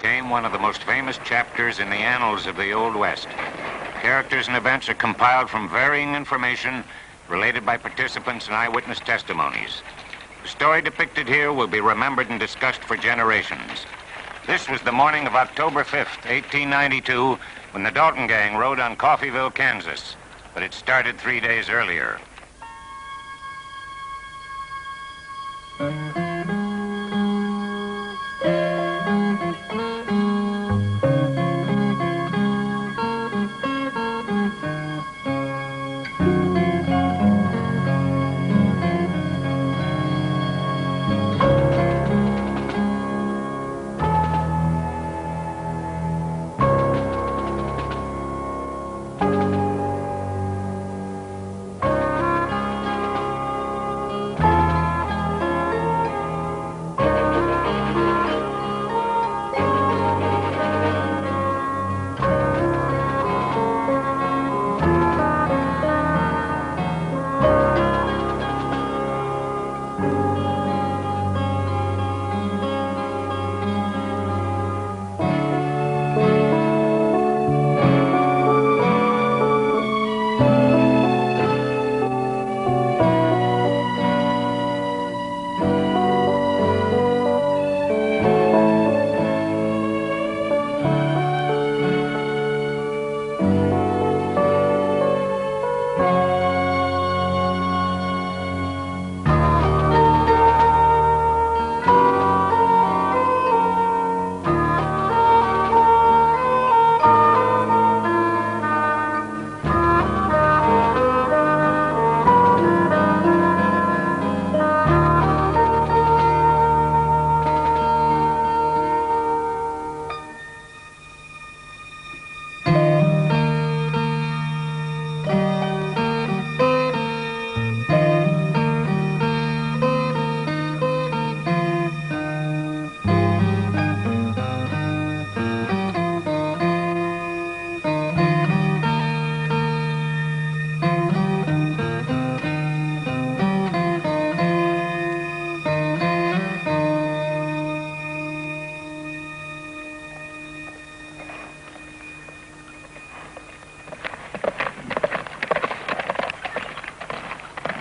came one of the most famous chapters in the annals of the Old West. Characters and events are compiled from varying information related by participants and eyewitness testimonies. The story depicted here will be remembered and discussed for generations. This was the morning of October 5th, 1892, when the Dalton gang rode on Coffeyville, Kansas. But it started 3 days earlier.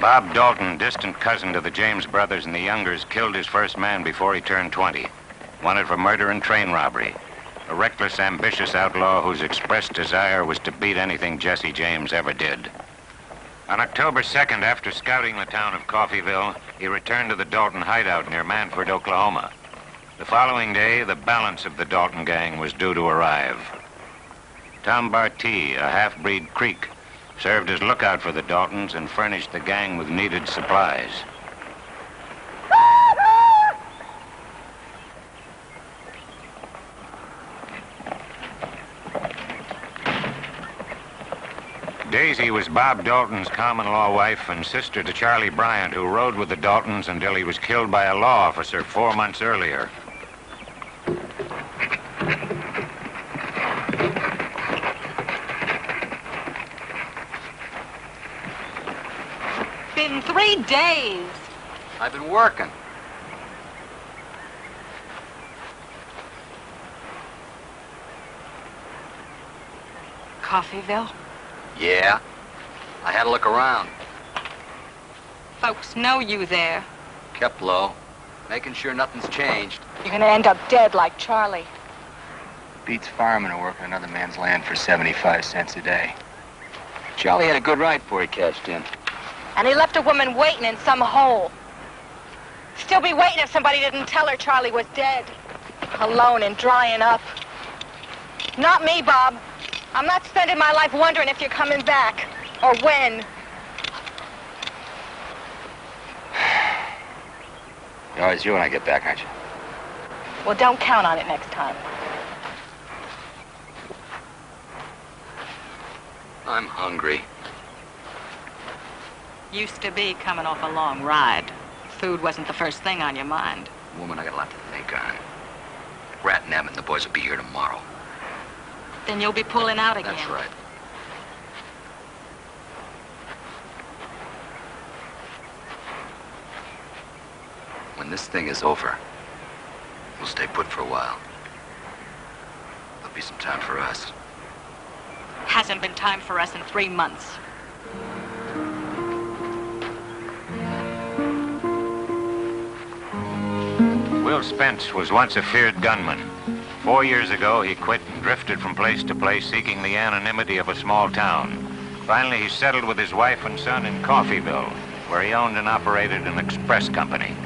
Bob Dalton, distant cousin to the James brothers and the Youngers, killed his first man before he turned 20. Wanted for murder and train robbery. A reckless, ambitious outlaw whose expressed desire was to beat anything Jesse James ever did. On October 2nd, after scouting the town of Coffeyville, he returned to the Dalton hideout near Manford, Oklahoma. The following day, the balance of the Dalton gang was due to arrive. Tom Bartee, a half-breed Creek, served as lookout for the Daltons and furnished the gang with needed supplies. Daisy was Bob Dalton's common-law wife and sister to Charlie Bryant, who rode with the Daltons until he was killed by a law officer 4 months earlier. Been 3 days. I've been working. Coffeyville? Yeah. I had to look around. Folks know you there. Kept low. Making sure nothing's changed. You're gonna end up dead like Charlie. Beats farming or working another man's land for 75 cents a day. Charlie had a good ride before he cashed in. And he left a woman waiting in some hole. Still be waiting if somebody didn't tell her Charlie was dead. Alone and drying up. Not me, Bob. I'm not spending my life wondering if you're coming back. Or when. You're always you when I get back, aren't you? Well, don't count on it next time. I'm hungry. Used to be coming off a long ride. Food wasn't the first thing on your mind. Woman, I got a lot to think on. Rat and Em and the boys will be here tomorrow. Then you'll be pulling out again. That's right. When this thing is over, we'll stay put for a while. Be some time for us. Hasn't been time for us in 3 months. Will Spence was once a feared gunman. 4 years ago, he quit and drifted from place to place seeking the anonymity of a small town. Finally, he settled with his wife and son in Coffeyville, where he owned and operated an express company.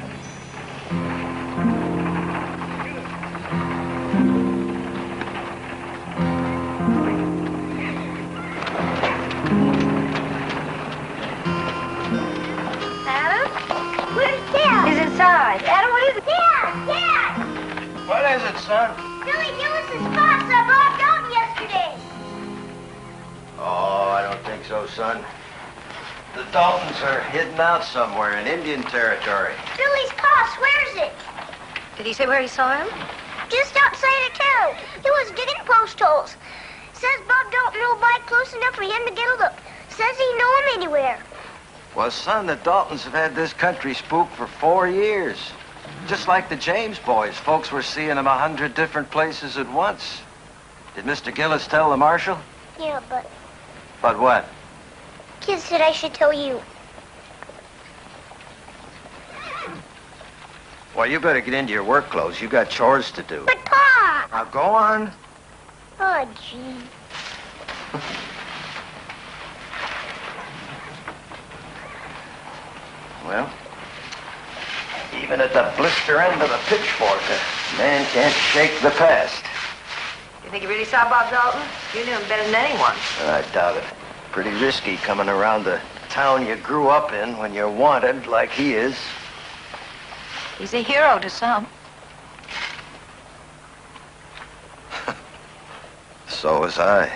Adam, what is it? Dad! What is it, son? Billy Gillis's boss saw Bob Dalton yesterday. Oh, I don't think so, son. The Daltons are hidden out somewhere in Indian territory. Billy's pa swears it. Did he say where he saw him? Just outside of town. He was digging post holes. Says Bob Dalton will buy close enough for him to get a look. Says he know him anywhere. Well, son, the Daltons have had this country spooked for 4 years. Just like the James boys, folks were seeing them 100 different places at once. Did Mr. Gillis tell the marshal? Yeah, but But what? Kid said I should tell you. Well, you better get into your work clothes. You got chores to do. But Pa! Now, go on. Oh, gee. Well, even at the blister end of the pitchfork, a man can't shake the past. You think you really saw Bob Dalton? You knew him better than anyone. I doubt it. Pretty risky coming around the town you grew up in when you're wanted like he is. He's a hero to some. So was I.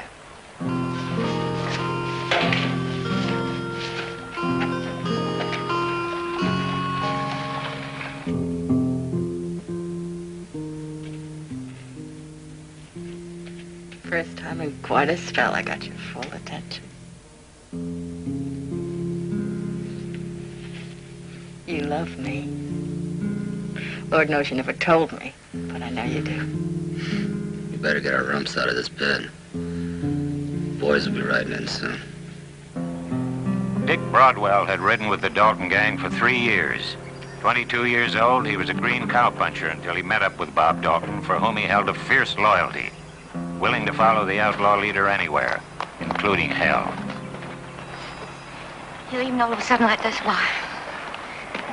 First time in quite a spell, I got your full attention. You love me. Lord knows you never told me, but I know you do. You better get our rumps out of this bed. Boys will be riding in soon. Dick Broadwell had ridden with the Dalton gang for 3 years. 22 years old, he was a green cowpuncher until he met up with Bob Dalton, for whom he held a fierce loyalty, willing to follow the outlaw leader anywhere, including hell. You leaving all of a sudden like this? Why?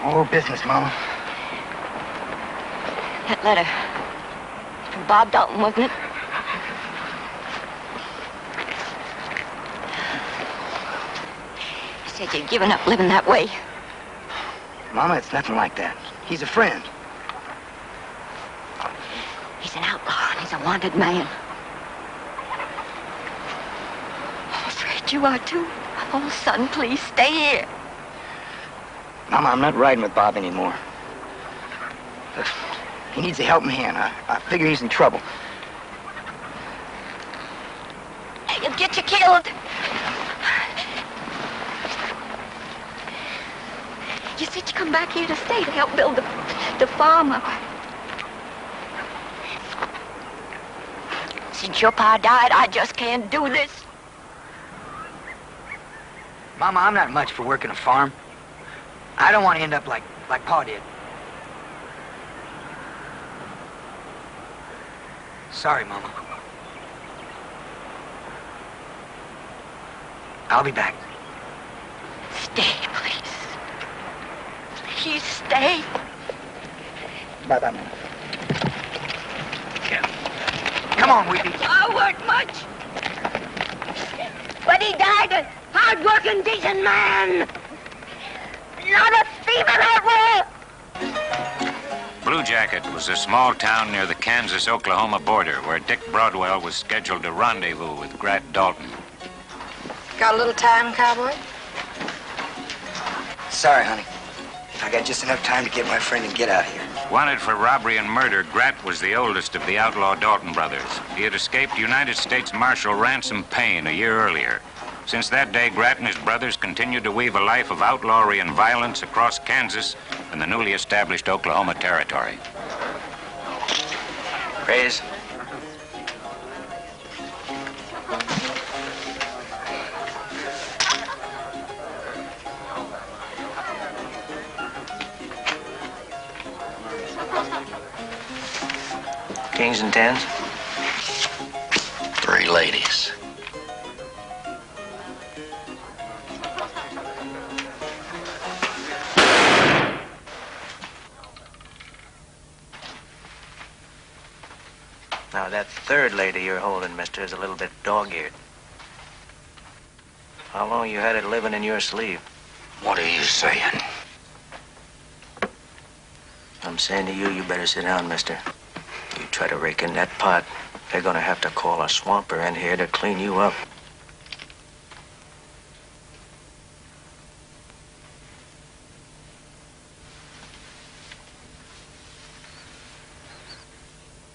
Oh, business, Mama. That letter. From Bob Dalton, wasn't it? You said you'd given up living that way. Mama, it's nothing like that. He's a friend. He's an outlaw and he's a wanted man. I'm afraid you are too. Oh, son, please stay here. Mama, I'm not riding with Bob anymore. Look, he needs a helping hand. I figure he's in trouble. He'll get you killed. You said you come back here to stay to help build the farm up. Since your pa died, I just can't do this. Mama, I'm not much for working a farm. I don't want to end up like Pa did. Sorry, Mama. I'll be back. Stay, please. Please stay. Bye-bye, Mama. Come on, Weepy. I weren't much. But he died a hard-working, decent man. Not a thieving outlaw. Blue Jacket was a small town near the Kansas-Oklahoma border where Dick Broadwell was scheduled to rendezvous with Grat Dalton. Got a little time, cowboy? Sorry, honey. I got just enough time to get my friend and get out here. Wanted for robbery and murder, Grat was the oldest of the outlaw Dalton brothers. He had escaped United States Marshal Ransom Payne a year earlier. Since that day, Grat and his brothers continued to weave a life of outlawry and violence across Kansas and the newly established Oklahoma Territory. Raise. Kings and tens? 3 ladies. Now, that third lady you're holding, mister, is a little bit dog-eared. How long you had it living in your sleeve? What are you saying? I'm saying to you, you better sit down, mister. You try to rake in that pot, they're gonna have to call a swamper in here to clean you up.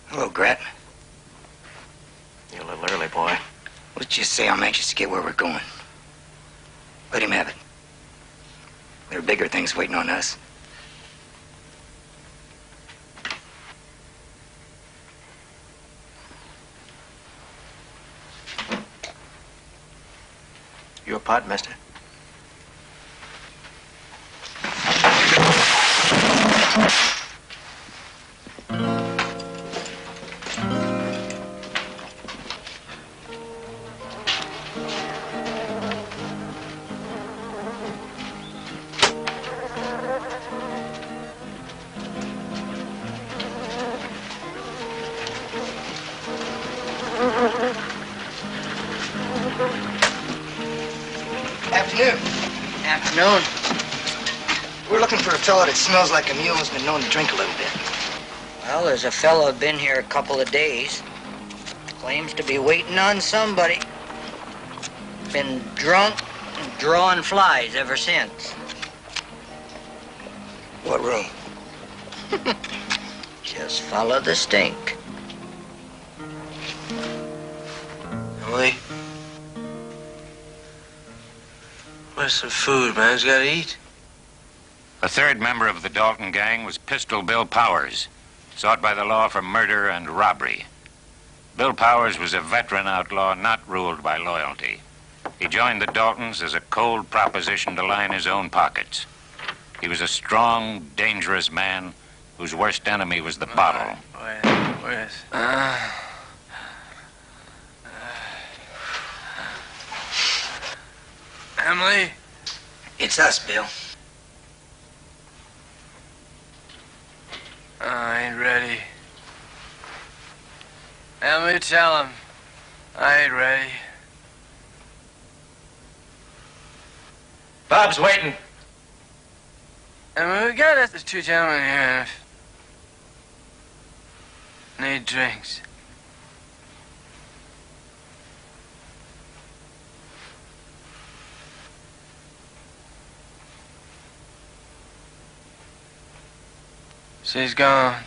Hello, Grat. You're a little early, boy. Let's just say I'm anxious to get where we're going. Let him have it. There are bigger things waiting on us. Your pot, mister. Afternoon. Afternoon. We're looking for a fellow that smells like a mule who's been known to drink a little bit. Well, there's a fellow been here a couple of days. Claims to be waiting on somebody. Been drunk and drawing flies ever since. What room? Just follow the stink. Emily? Where's some food, man? He's gotta eat. A third member of the Dalton gang was Pistol Bill Powers, sought by the law for murder and robbery. Bill Powers was a veteran outlaw not ruled by loyalty. He joined the Daltons as a cold proposition to line his own pockets. He was a strong, dangerous man whose worst enemy was the bottle. Where's? Emily? It's us, Bill. I ain't ready. Emily, tell him. I ain't ready. Bob's waiting. Emily, we got us. There's 2 gentlemen here. Need drinks. She's gone.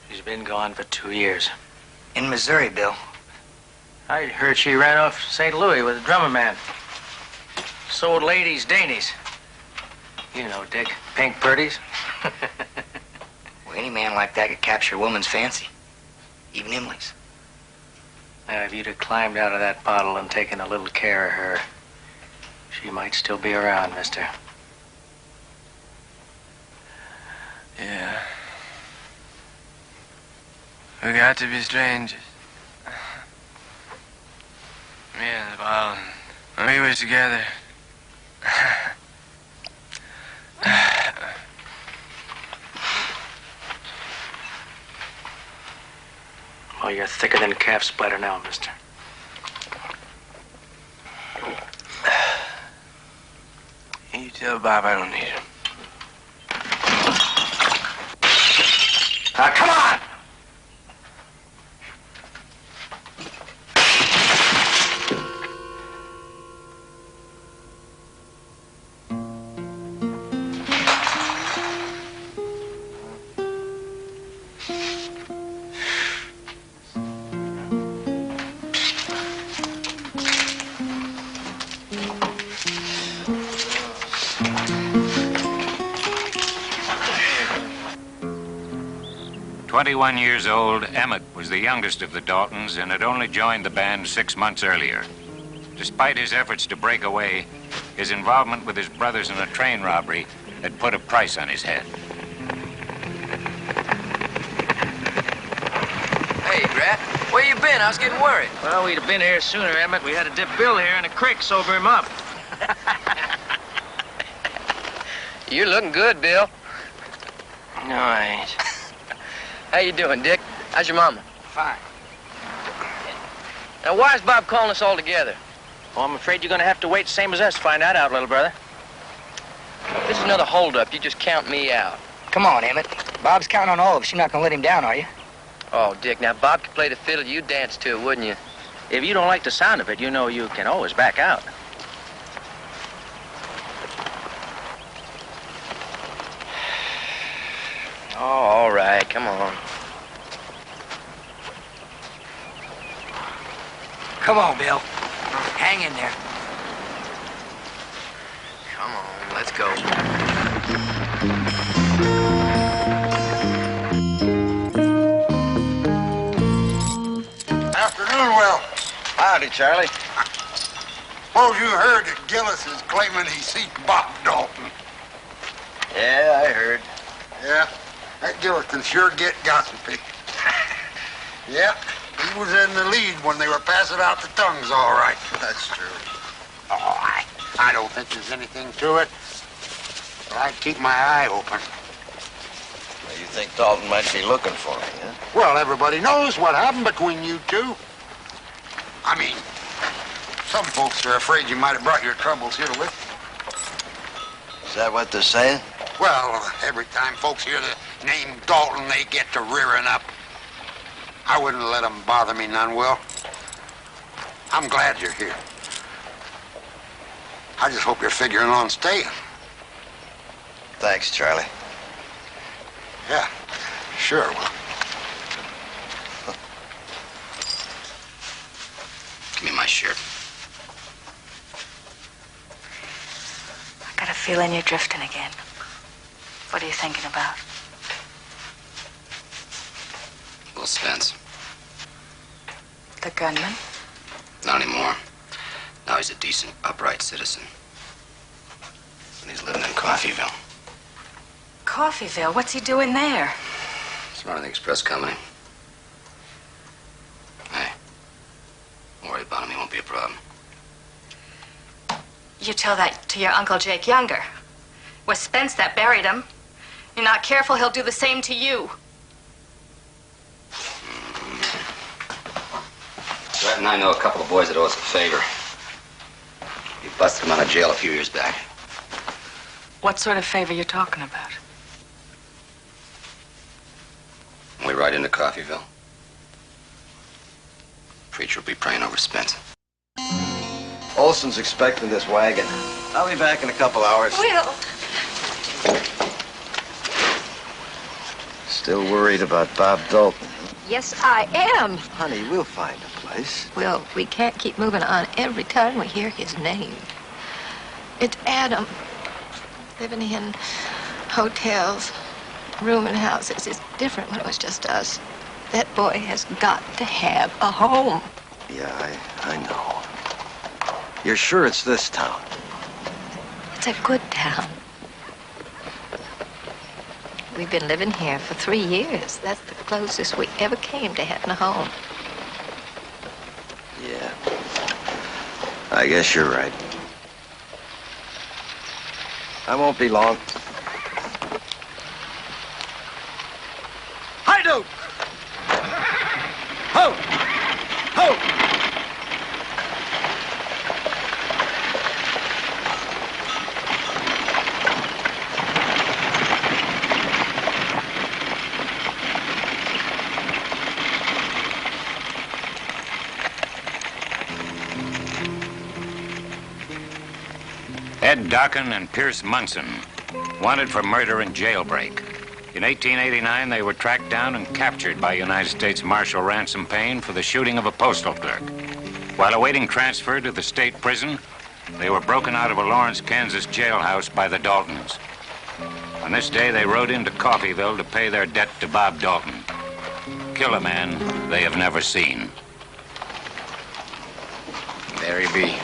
She's been gone for 2 years. In Missouri, Bill. I heard she ran off St. Louis with a drummer man. Sold ladies dainties. You know, Dick, pink purties. Well, any man like that could capture a woman's fancy. Even Emily's. Now, if you'd have climbed out of that bottle and taken a little care of her, she might still be around, mister. Yeah. We got to be strangers. Me and the bottle. We were together. Oh, you're thicker than calf splatter now, mister. You tell Bob I don't need him. Come on! "21 years old, Emmett was the youngest of the Daltons and had only joined the band 6 months earlier. Despite his efforts to break away, his involvement with his brothers in a train robbery that put a price on his head. Hey, Grat, where you been? I was getting worried. Well, we'd have been here sooner, Emmett. We had to dip Bill here in a creek, sober him up. You're looking good, Bill. No, I ain't. How you doing, Dick? How's your mama? Fine. Now, why is Bob calling us all together? Well, I'm afraid you're going to have to wait same as us to find that out, little brother. If this is another holdup, you just count me out. Come on, Emmett. Bob's counting on all of us. You're not going to let him down, are you? Oh, Dick, now Bob could play the fiddle. You'd dance to it, wouldn't you? If you don't like the sound of it, you know you can always back out. Oh, all right, come on. Come on, Bill. Hang in there. Come on, let's go. Afternoon, Will. Howdy, Charlie. Suppose you heard that Gillis is claiming he seen Bob Dalton. Yeah, I heard. Yeah, that Gillis can sure get gossipy. Yeah, he was in the lead when they were passing out the tongues, all right. That's true. Oh, I don't think there's anything to it. But I'd keep my eye open. You think Dalton might be looking for me, huh? Well, everybody knows what happened between you two. I mean, some folks are afraid you might have brought your troubles here with you. Is that what they're saying? Well, every time folks hear the name Dalton, they get to rearing up. I wouldn't let them bother me none, Will. I'm glad you're here. I just hope you're figuring on staying. Thanks, Charlie. Yeah, sure, Will. Give me my shirt. I got a feeling you're drifting again. What are you thinking about? Will Spence. The gunman? Not anymore. Now he's a decent, upright citizen. And he's living in Coffeyville. Coffeyville? What's he doing there? He's running the express company. Hey, don't worry about him. He won't be a problem. You tell that to your Uncle Jake Younger. It was Spence that buried him. You're not careful, he'll do the same to you. Brett and I know a couple of boys that owe us a favor. We busted them out of jail a few years back. What sort of favor you talking about? We ride into Coffeyville. Preacher will be praying over Spence. Olson's expecting this wagon. I'll be back in a couple hours. Will! Still worried about Bob Dalton? Yes, I am. Honey, we'll find a place. Well, we can't keep moving on every time we hear his name. It's Adam. Living in hotels, rooming houses. It's different when it was just us. That boy has got to have a home. Yeah, I know. You're sure it's this town? It's a good town. We've been living here for 3 years. That's the closest we ever came to having a home. Yeah. I guess you're right. I won't be long. Hi, dude! Ho! Ho! Ed Dockin and Pierce Munson, wanted for murder and jailbreak. In 1889, they were tracked down and captured by United States Marshal Ransom Payne for the shooting of a postal clerk. While awaiting transfer to the state prison, they were broken out of a Lawrence, Kansas jailhouse by the Daltons. On this day, they rode into Coffeyville to pay their debt to Bob Dalton. Kill a man they have never seen. There he be.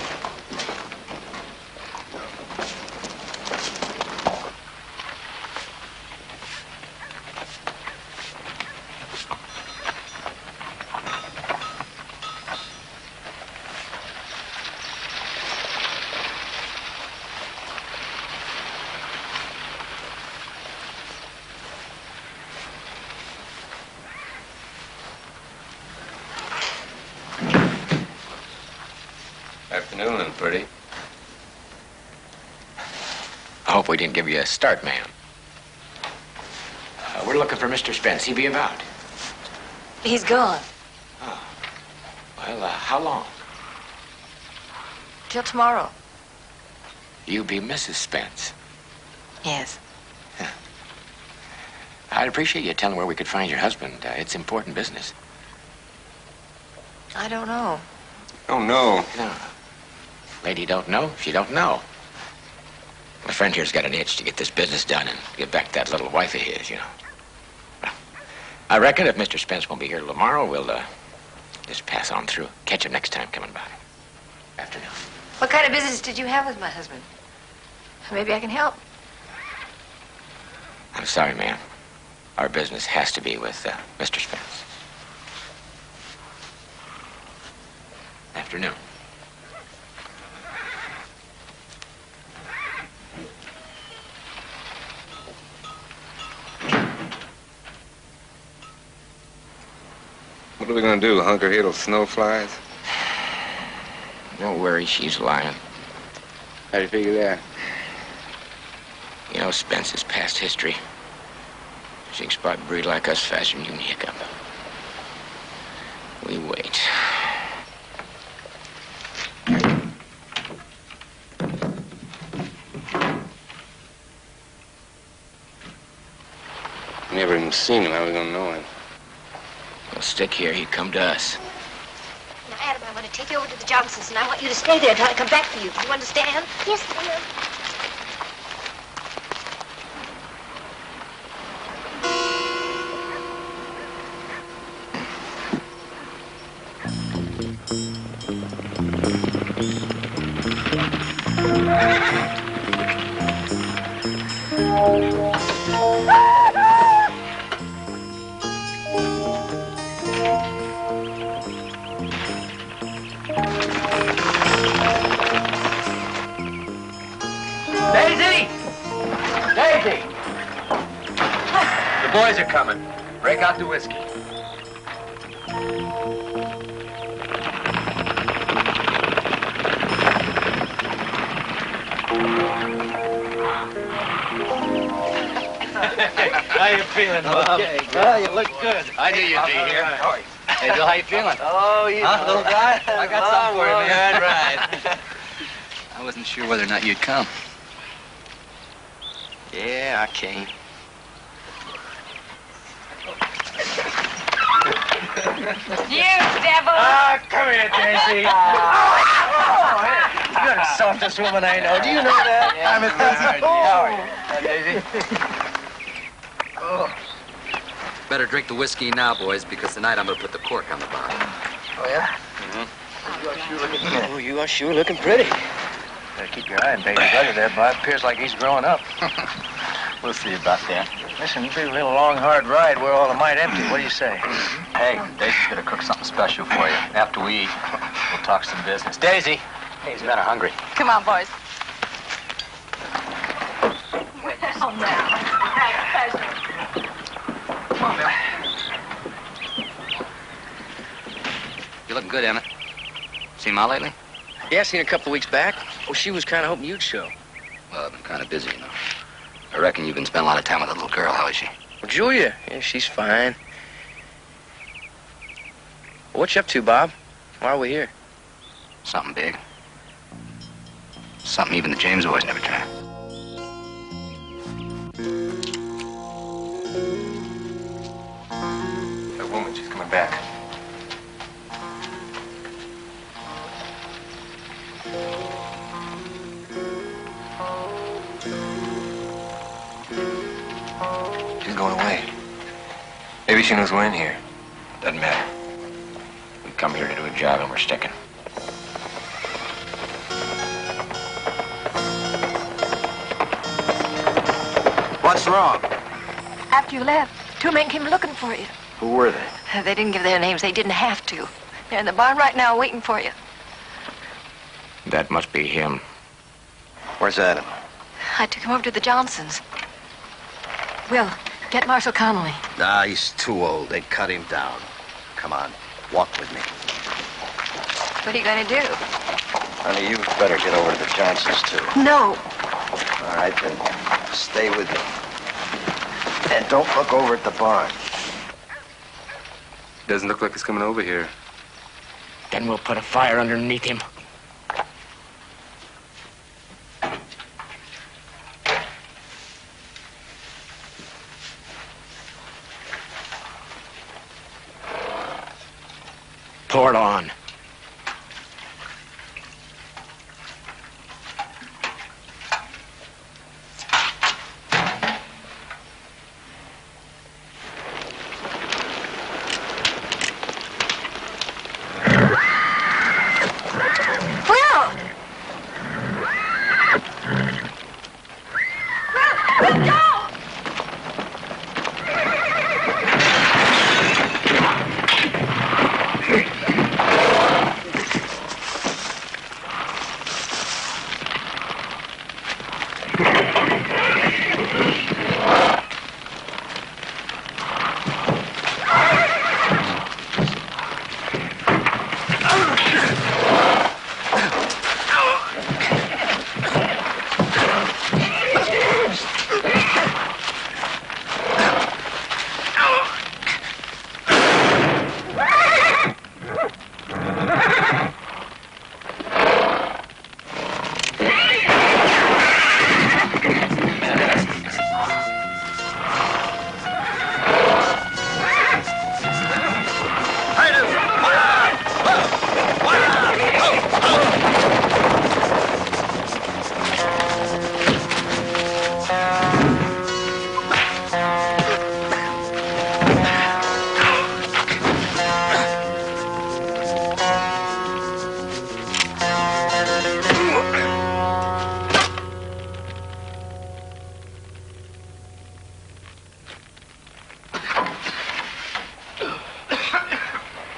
pretty. I hope we didn't give you a start, ma'am. We're looking for Mr. Spence. He be about? He's gone. Oh. Well, how long? Till tomorrow. You be Mrs. Spence. Yes. I'd appreciate you telling where we could find your husband. It's important business. I don't know. Oh, no. No. Lady don't know, she don't know. My friend here's got an itch to get this business done and get back that little wife of his, you know. Well, I reckon if Mr. Spence won't be here tomorrow, we'll just pass on through. Catch him next time coming by. Afternoon. What kind of business did you have with my husband? Maybe I can help. I'm sorry, ma'am. Our business has to be with Mr. Spence. Afternoon. What are we gonna do, hunker here till snow flies? Don't worry, she's lying. How do you figure that? You know, Spence is past history. She can spot breed like us faster than you can hiccup. We wait. Never even seen him. How are we gonna know him? We'll stick here. He'd come to us. Now, Adam, I want to take you over to the Johnsons, and I want you to stay there until I come back for you. Do you understand? Yes, ma'am. Daisy! Daisy! The boys are coming. Break out the whiskey. How you feeling, Bob? Okay, well, you look good. I knew you'd be here. Hey, Bill, how you feeling? Oh, you little guy. I got something for you, man. Right. I wasn't sure whether or not you'd come. Yeah, I came. You devil! Come here, Daisy. You're the softest woman I know. Do you know that? I'm a Daisy. Better drink the whiskey now, boys, because tonight I'm gonna put the cork on the bottle. Oh, yeah? Oh, you are sure looking pretty. Better keep your eye on baby brother there, Bob. Appears like he's growing up. We'll see about that. Listen, it'll be a little long, hard ride. We're all a mite empty. What do you say? Hey, Daisy's gonna cook something special for you. After we eat, we'll talk some business. Daisy! Hey, he's kinda hungry. Come on, boys. Oh, now. Come on, Bill. You looking good, Emmett. Seen Ma lately? Yeah, I seen her a couple of weeks back. Well, she was kind of hoping you'd show. Well, I've been kind of busy, you know. I reckon you've been spending a lot of time with that little girl. How is she? Well, Julia, yeah, she's fine. Well, what you up to, Bob? Why are we here? Something big. Something even the James boys never tried. That woman, she's coming back. She's going away. Maybe she knows we're in here. Doesn't matter. We come here to do a job and we're sticking. What's wrong? After you left, two men came looking for you. Who were they? They didn't give their names. They didn't have to. They're in the barn right now waiting for you. That must be him. Where's Adam? I took him over to the Johnsons. Will, get Marshal Connolly. Nah, he's too old. They cut him down. Come on, walk with me. What are you going to do? Honey, you better get over to the Johnsons, too. No. All right, then. Stay with me. And don't look over at the barn. Doesn't look like he's coming over here. Then we'll put a fire underneath him. Pour it on.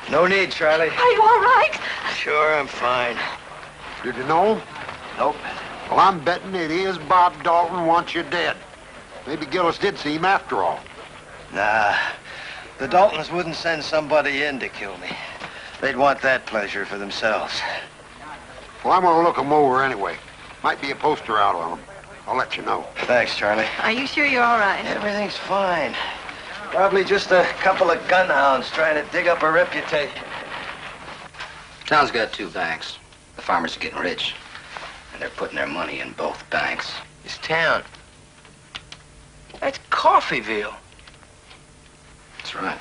No need, Charlie. Are you all right? Sure, I'm fine. Did you know him? Nope. Well, I'm betting it is Bob Dalton wants you dead. Maybe Gillis did see him after all. Nah. The Daltons wouldn't send somebody in to kill me. They'd want that pleasure for themselves. Well, I'm gonna look him over anyway. Might be a poster out on him. I'll let you know. Thanks, Charlie. Are you sure you're all right? Everything's fine. Probably just a couple of gunhounds trying to dig up a reputation. Town's got 2 banks. The farmers are getting rich, and they're putting their money in both banks. This town. That's Coffeeville. That's right.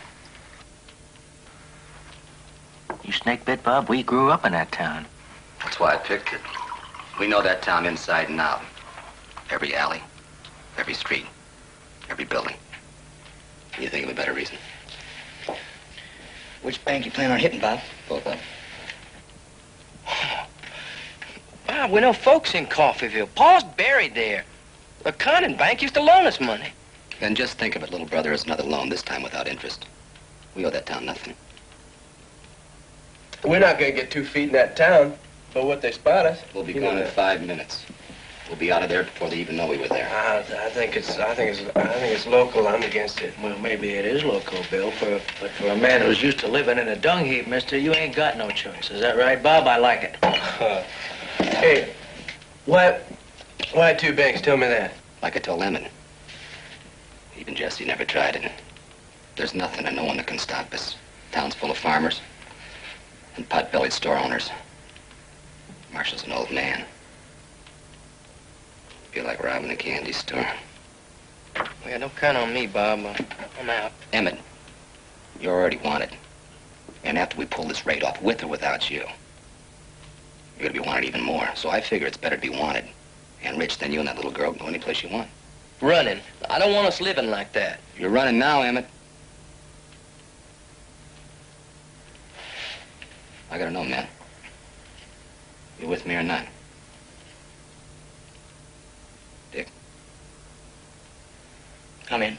You snake bit, Bob? We grew up in that town. That's why I picked it. We know that town inside and out. Every alley, every street, every building. Can you think of a better reason? Which bank you plan on hitting, Bob? Both of them. Bob, we know folks in Coffeeville. Paul's buried there. The Conning Bank used to loan us money. Then just think of it, little brother, as another loan, this time without interest. We owe that town nothing. We're not going to get 2 feet in that town, but what they spot us. We'll be gone in 5 minutes. We'll be out of there before they even know we were there. I think it's local. I'm against it. Well, maybe it is local, Bill, but for a man who's used to living in a dung heap, mister, you ain't got no choice. Is that right, Bob? I like it. Hey, why 2 banks? Tell me that. Like I told Emmett. Even Jesse never tried it. There's nothing and no one that can stop us. Town's full of farmers and pot-bellied store owners. Marshall's an old man. Feel like robbing a candy store. Yeah, don't count on me, Bob. I'm out. Emmett, you're already wanted. And after we pull this raid off, with or without you, you're gonna be wanted even more. So I figure it's better to be wanted and rich than you and that little girl can go any place you want. Running. I don't want us living like that. You're running now, Emmett. I gotta know, man. You with me or not? Dick? Come in.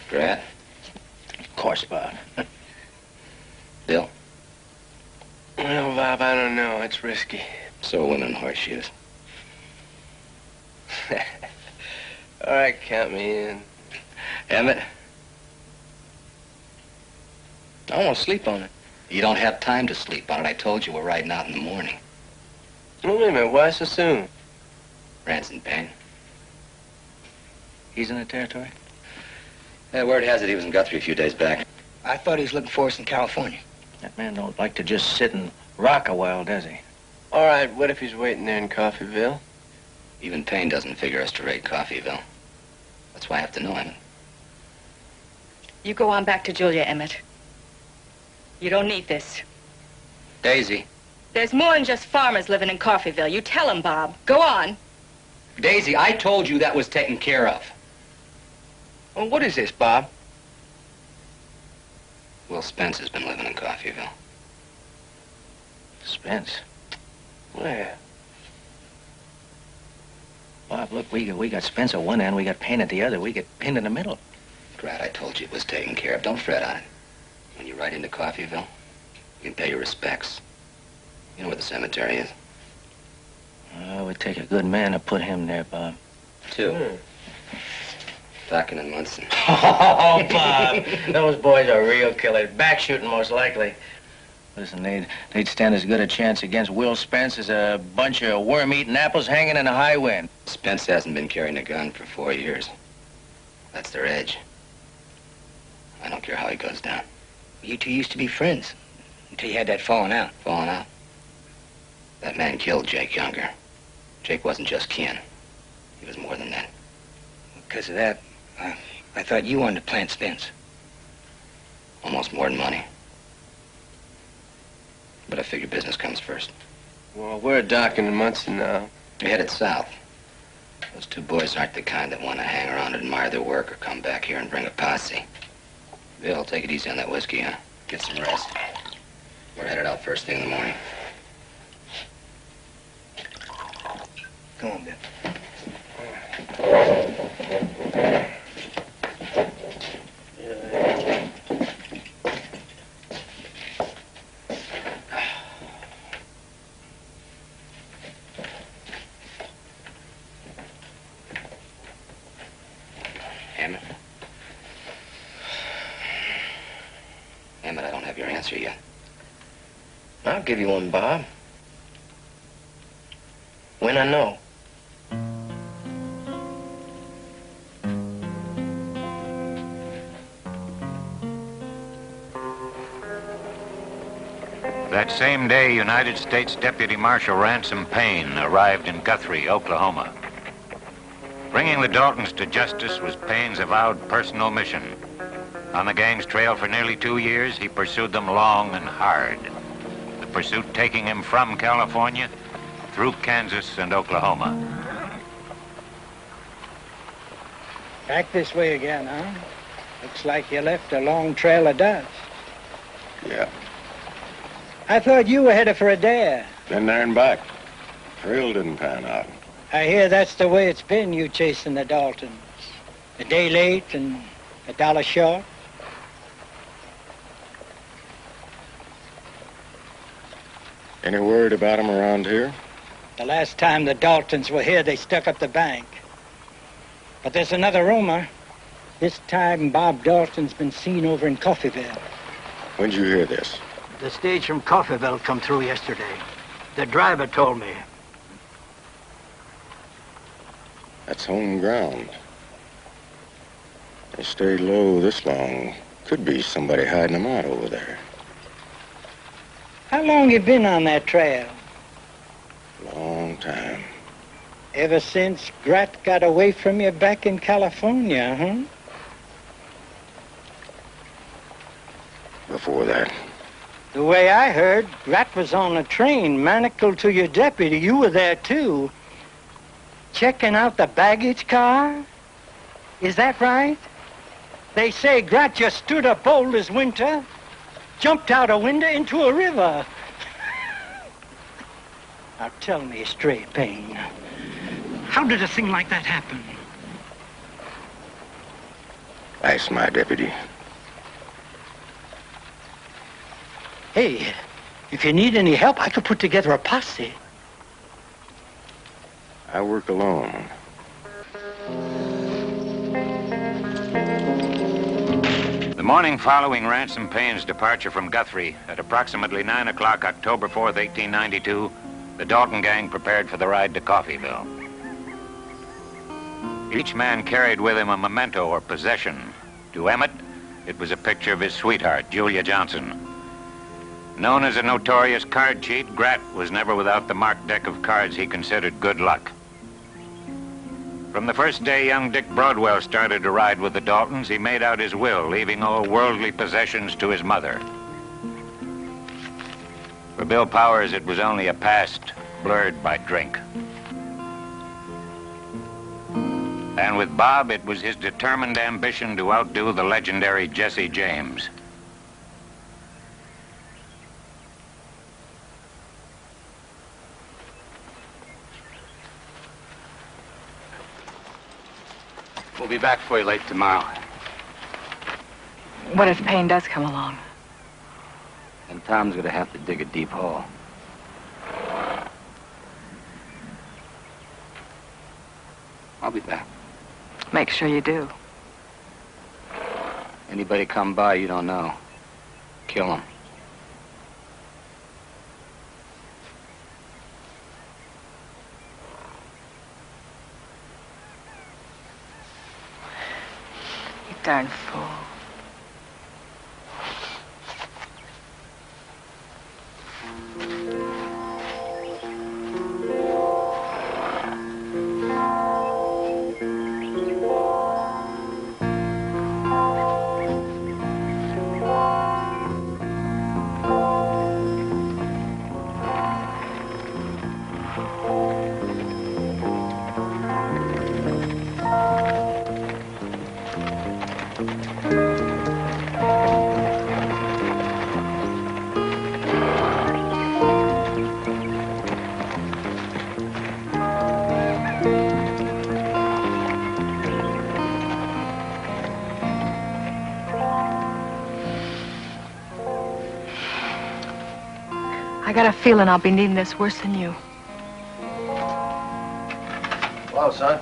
Grat? Of course, Bob. Bill? Well, Bob, I don't know. It's risky. So are women in horseshoes. All right, count me in. Emmett? I want to sleep on it. You don't have time to sleep on it. I told you we're riding out in the morning. Oh, wait a minute. Why so soon? Rand's in pain. He's in the territory? Yeah, word has it he was in Guthrie a few days back. I thought he was looking for us in California. That man don't like to just sit and rock a while, does he? All right, what if he's waiting there in Coffeyville? Even Payne doesn't figure us to raid Coffeyville. That's why I have to know him. You go on back to Julia, Emmett. You don't need this. Daisy. There's more than just farmers living in Coffeyville. You tell him, Bob. Go on. Daisy, I told you that was taken care of. Well, what is this, Bob? Will Spence has been living in Coffeyville. Spence? Where? Bob, look, we got Spence at one end, we got Payne at the other. We get pinned in the middle. Drat, I told you it was taken care of. Don't fret on it. When you ride into Coffeyville, you can pay your respects. You know where the cemetery is? It would take a good man to put him there, Bob. Two. Dockin and Munson. Oh, Bob, those boys are real killers. Back shooting, most likely. Listen, they'd stand as good a chance against Will Spence as a bunch of worm-eating apples hanging in a high wind. Spence hasn't been carrying a gun for 4 years. That's their edge. I don't care how he goes down. You two used to be friends until you had that falling out. Falling out? That man killed Jake Younger. Jake wasn't just kin. He was more than that. Because of that, I thought you wanted to plant Spence. Almost more than money. But I figure business comes first. Well, we're Dockin and Munson now. We're headed south. Those two boys aren't the kind that want to hang around and admire their work or come back here and bring a posse. Bill, take it easy on that whiskey, huh? Get some rest. We're headed out first thing in the morning. Come on, Bill. Emmett, I don't have your answer yet. I'll give you one, Bob. When I know. That same day, United States Deputy Marshal Ransom Payne arrived in Guthrie, Oklahoma. Bringing the Daltons to justice was Payne's avowed personal mission. On the gang's trail for nearly 2 years, he pursued them long and hard. The pursuit taking him from California through Kansas and Oklahoma. Back this way again, huh? Looks like you left a long trail of dust. Yeah. I thought you were headed for a dare. Been there and back. Trail didn't pan out. I hear that's the way it's been, you chasing the Daltons. A day late and $1 short. Any word about him around here? The last time the Daltons were here, they stuck up the bank. But there's another rumor. This time, Bob Dalton's been seen over in Coffeyville. When'd you hear this? The stage from Coffeyville come through yesterday. The driver told me. That's home ground. They stayed low this long. Could be somebody hiding them out over there. How long you been on that trail? Long time. Ever since Grat got away from you back in California, huh? Before that. The way I heard, Grat was on a train manacled to your deputy. You were there, too. Checking out the baggage car? Is that right? They say Grat just stood up bold as winter, jumped out a window into a river. Now tell me straight, Payne. How did a thing like that happen? Ask my deputy. Hey, if you need any help, I could put together a posse. I work alone. The morning following Ransom Payne's departure from Guthrie, at approximately 9 o'clock, October 4th, 1892, the Dalton gang prepared for the ride to Coffeyville. Each man carried with him a memento or possession. To Emmett, it was a picture of his sweetheart, Julia Johnson. Known as a notorious card cheat, Grat was never without the marked deck of cards he considered good luck. From the first day young Dick Broadwell started to ride with the Daltons, he made out his will, leaving all worldly possessions to his mother. For Bill Powers, it was only a past blurred by drink. And with Bob, it was his determined ambition to outdo the legendary Jesse James. We'll be back for you late tomorrow. What if Payne does come along? And Tom's gonna have to dig a deep hole. I'll be back. Make sure you do. Anybody come by you don't know, kill him. You darn fool. I got a feeling I'll be needing this worse than you. Hello, son.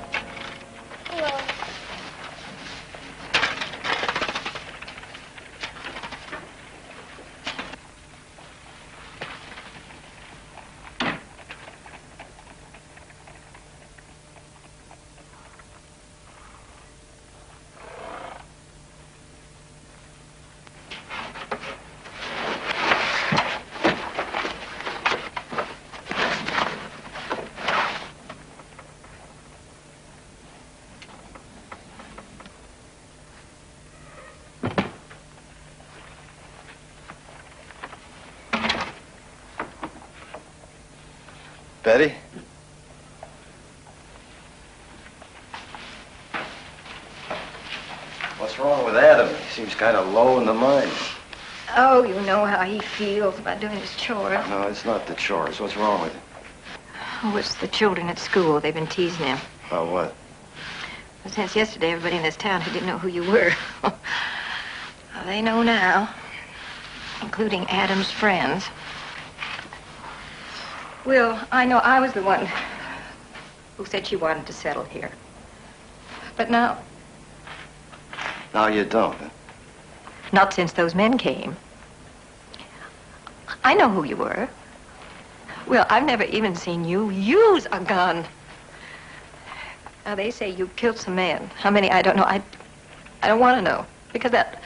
Betty? What's wrong with Adam? He seems kind of low in the mind. Oh, you know how he feels about doing his chores. No, it's not the chores. What's wrong with him? Oh, it's the children at school. They've been teasing him. About what? Well, since yesterday, everybody in this town who didn't know who you were. Well, they know now, including Adam's friends. Well, I know I was the one who said she wanted to settle here. But now... Now you don't, huh? Not since those men came. I know who you were. Well, I've never even seen you use a gun. Now, they say you killed some men. How many, I don't know. I don't want to know. Because that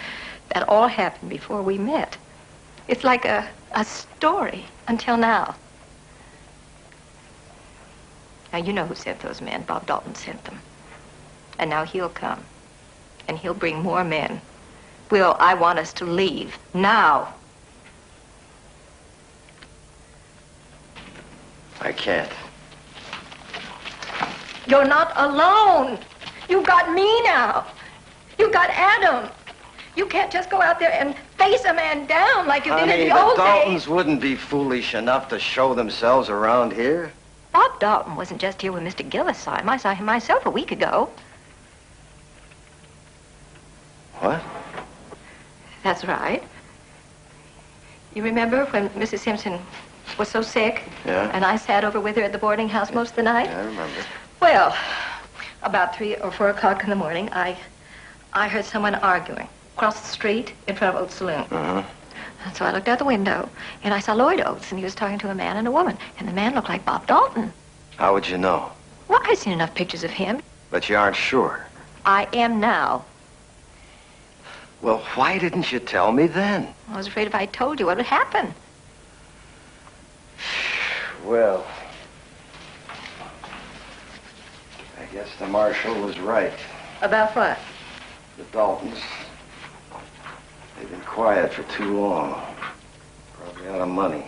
all happened before we met. It's like a story until now. Now, you know who sent those men. Bob Dalton sent them. And now he'll come. And he'll bring more men. Will, I want us to leave. Now. I can't. You're not alone. You've got me now. You've got Adam. You can't just go out there and face a man down like you did in the old days. The Daltons days. wouldn't be foolish enough to show themselves around here. Bob Dalton wasn't just here when Mr. Gillis saw him. I saw him myself a week ago. What? That's right. You remember when Mrs. Simpson was so sick? Yeah. And I sat over with her at the boarding house most of the night? Yeah, I remember. Well, about 3 or 4 o'clock in the morning, I heard someone arguing. across the street in front of Oates' saloon. Uh-huh. And so I looked out the window, and I saw Lloyd Oates, and he was talking to a man and a woman. And the man looked like Bob Dalton. How would you know? Well, I've seen enough pictures of him. But you aren't sure. I am now. Well, why didn't you tell me then? I was afraid if I told you what would happen. Well, I guess the marshal was right. About what? The Daltons. They've been quiet for too long. Probably out of money.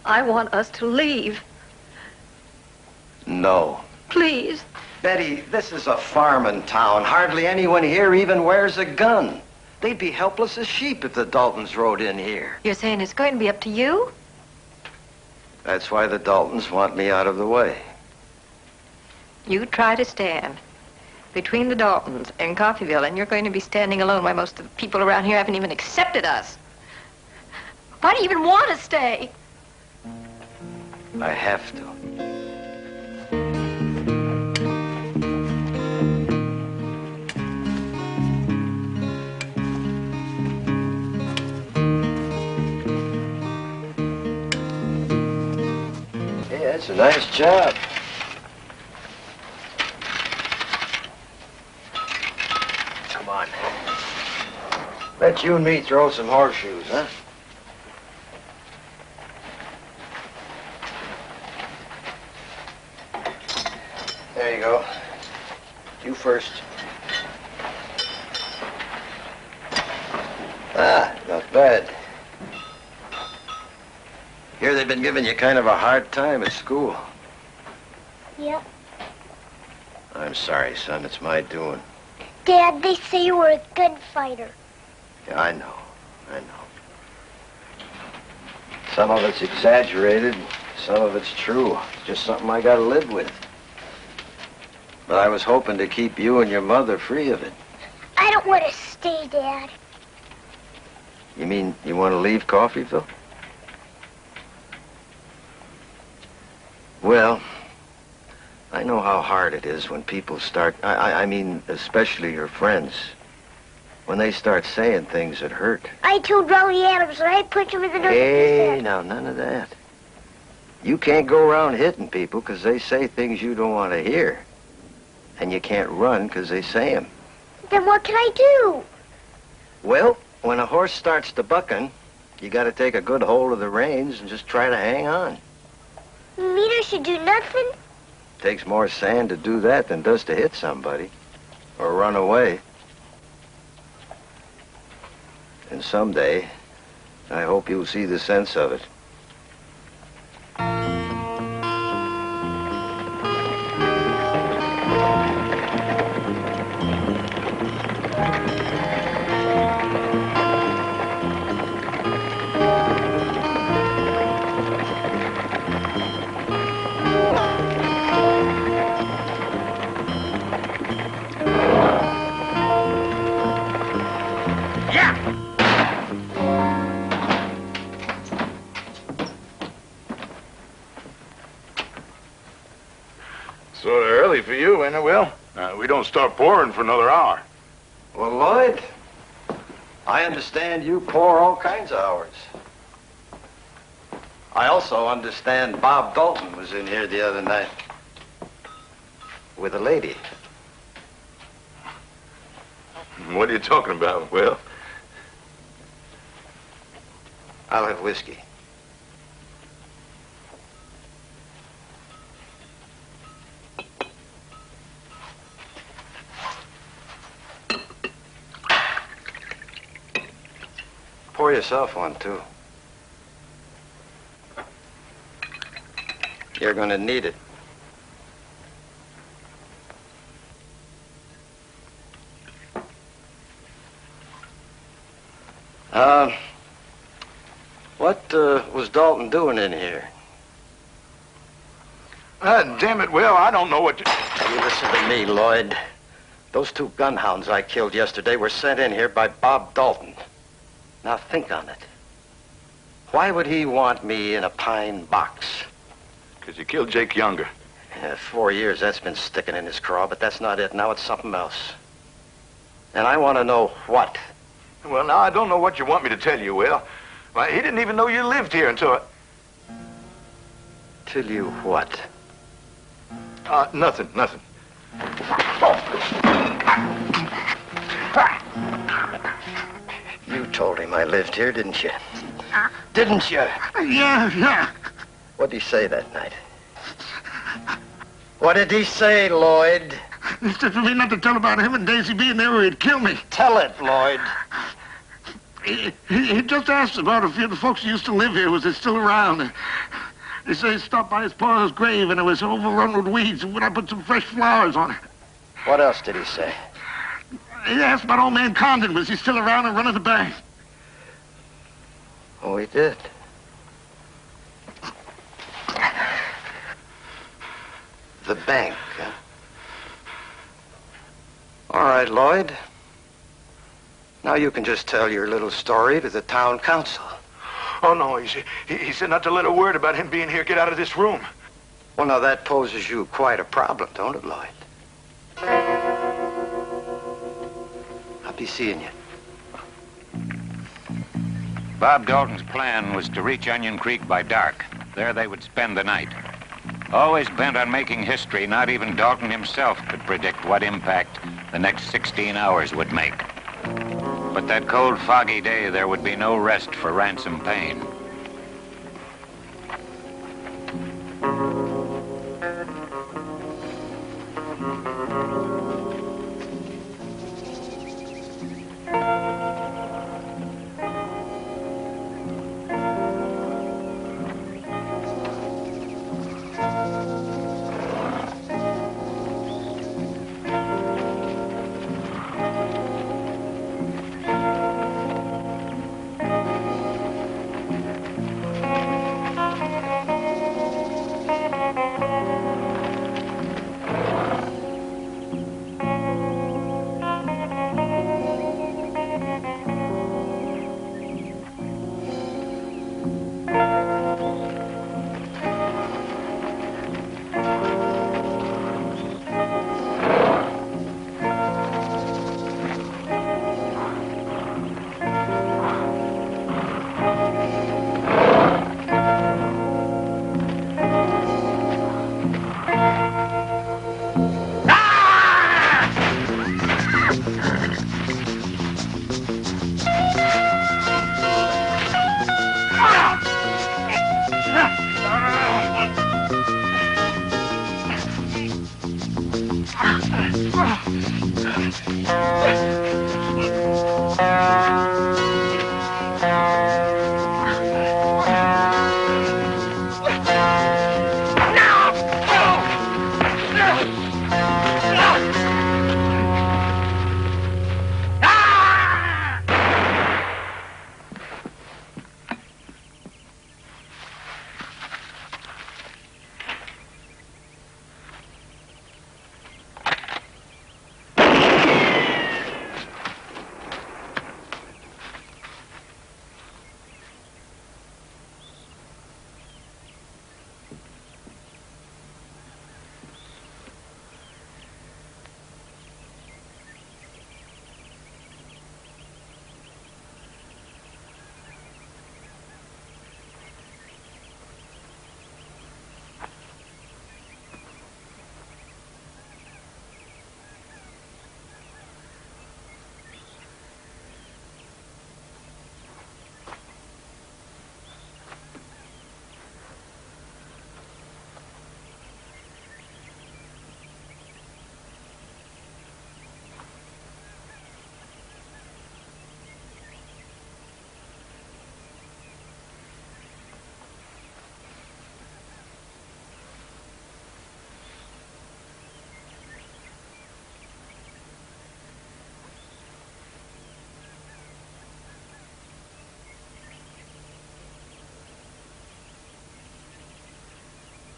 I want us to leave. No. Please. Betty, this is a farming town. Hardly anyone here even wears a gun. They'd be helpless as sheep if the Daltons rode in here. You're saying it's going to be up to you? That's why the Daltons want me out of the way. You try to stand between the Daltons and Coffeyville, and you're going to be standing alone while most of the people around here haven't even accepted us. Why do you even want to stay? I have to. Hey, that's a nice job. Come on. Let you and me throw some horseshoes, huh? There you go. You first. Ah, not bad. Here they've been giving you kind of a hard time at school. Yep. I'm sorry, son. It's my doing. Dad, they say you were a good fighter. Yeah, I know. I know. Some of it's exaggerated. Some of it's true. It's just something I gotta live with. But I was hoping to keep you and your mother free of it. I don't want to stay, Dad. You mean you want to leave Coffeyville? Well, I know how hard it is when people start, I mean, especially your friends, when they start saying things that hurt. I told Rowdy Adams that I'd punch him in the nose. Hey, now, none of that. You can't go around hitting people because they say things you don't want to hear. And you can't run because they say them. Then what can I do? Well, when a horse starts to bucking, you got to take a good hold of the reins and just try to hang on. You mean I should do nothing? Takes more sand to do that than does to hit somebody or run away. And someday, I hope you'll see the sense of it. Sort of early for you, ain't it, Will? We don't start pouring for another hour. Well, Lloyd, I understand you pour all kinds of hours. I also understand Bob Dalton was in here the other night with a lady. What are you talking about, Will? I'll have whiskey. Pour yourself one, too. You're gonna need it. What was Dalton doing in here? Damn it, Will, I don't know what you... You listen to me, Lloyd. Those two gunhounds I killed yesterday were sent in here by Bob Dalton. Now think on it. Why would he want me in a pine box? Because you killed Jake Younger. 4 years, that's been sticking in his craw, but that's not it. Now it's something else. And I want to know what. Well, now, I don't know what you want me to tell you, Will. Why, he didn't even know you lived here until... Till you what? Nothing. You told him I lived here, didn't you? Didn't you? Yeah. What did he say that night? What did he say, Lloyd? He said for me not to tell about him and Daisy being there or he'd kill me. Tell it, Lloyd. He just asked about a few of the folks who used to live here. Was they still around? He said he stopped by his pa's grave and it was overrun with weeds. And would I put some fresh flowers on it? What else did he say? He asked about old man Condon. Was he still around and running the bank? Oh, he did. The bank, huh? All right, Lloyd. Now you can just tell your little story to the town council. Oh, no, he said not to let a word about him being here. Get out of this room. Well, now that poses you quite a problem, don't it, Lloyd? I'll be seeing you. Bob Dalton's plan was to reach Onion Creek by dark. There they would spend the night. Always bent on making history, not even Dalton himself could predict what impact the next 16 hours would make. But that cold, foggy day, there would be no rest for Ransom Payne.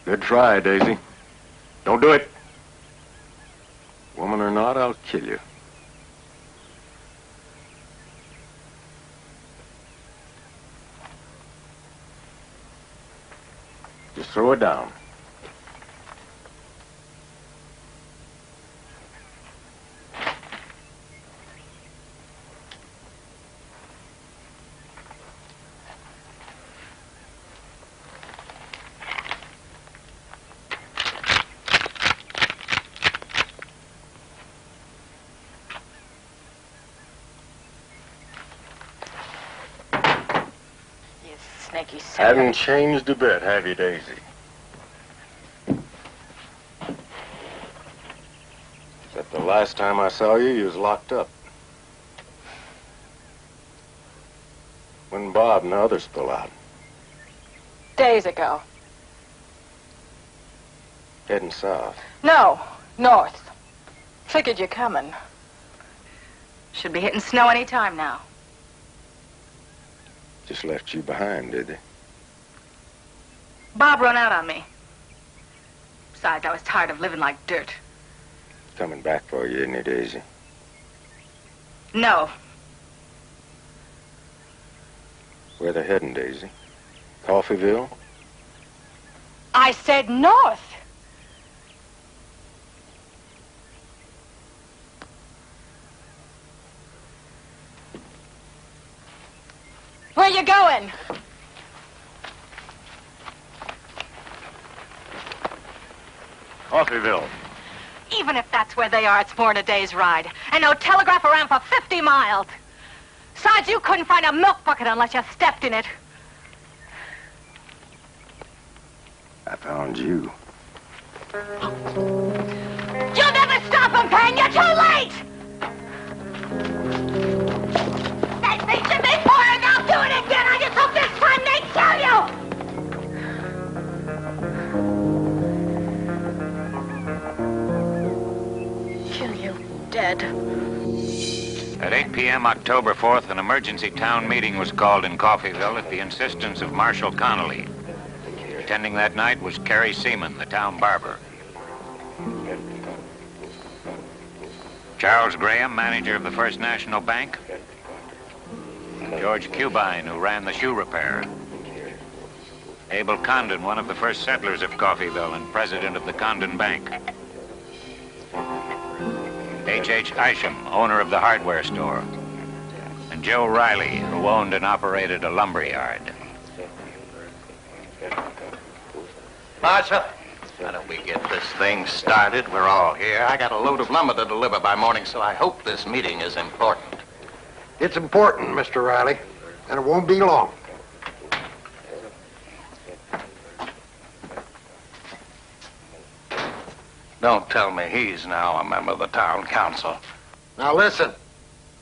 Good try, Daisy. Don't do it. Woman or not, I'll kill you. Just throw it down. snaky sinner. Haven't changed a bit, have you, Daisy? Except the last time I saw you, you was locked up. When Bob and the others pull out. Days ago. Heading south. No, north. Figured you're coming. Should be hitting snow any time now. Just left you behind, did they? Bob run out on me. Besides, I was tired of living like dirt. Coming back for you, isn't he, Daisy? No. Where they heading, Daisy? Coffeeville? I said north. Where you going? Coffeeville. Even if that's where they are, it's more than a day's ride. And no telegraph around for 50 miles. Besides, you couldn't find a milk bucket unless you stepped in it. I found you. You'll never stop them, Pen! You're too late! They beat you before and they'll do it again! I just hope this time they kill you! Kill you dead. At 8 p.m. October 4th, an emergency town meeting was called in Coffeeville at the insistence of Marshal Connolly. Attending that night was Carrie Seaman, the town barber. Charles Graham, manager of the First National Bank. George Cubine, who ran the shoe repair. Abel Condon, one of the first settlers of Coffeeville and president of the Condon Bank. H.H. Isham, owner of the hardware store. And Joe Riley, who owned and operated a lumber yard. Marshal, why don't we get this thing started? We're all here. I got a load of lumber to deliver by morning, so I hope this meeting is important. It's important, Mr. Riley, and it won't be long. Don't tell me he's now a member of the town council. Now listen,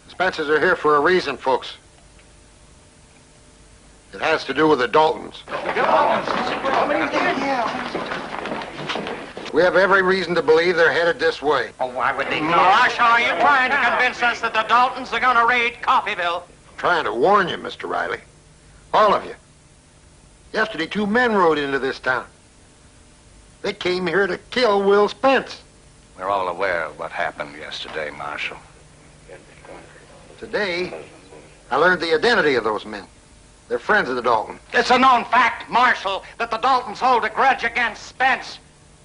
the Spencers are here for a reason, folks. It has to do with the Daltons. We have every reason to believe they're headed this way. Oh, why would they? Marshal, are you trying to convince us that the Daltons are going to raid Coffeeville? Trying to warn you, Mr. Riley. All of you. Yesterday, 2 men rode into this town. They came here to kill Will Spence. We're all aware of what happened yesterday, Marshal. Today, I learned the identity of those men. They're friends of the Daltons. It's a known fact, Marshal, that the Daltons hold a grudge against Spence.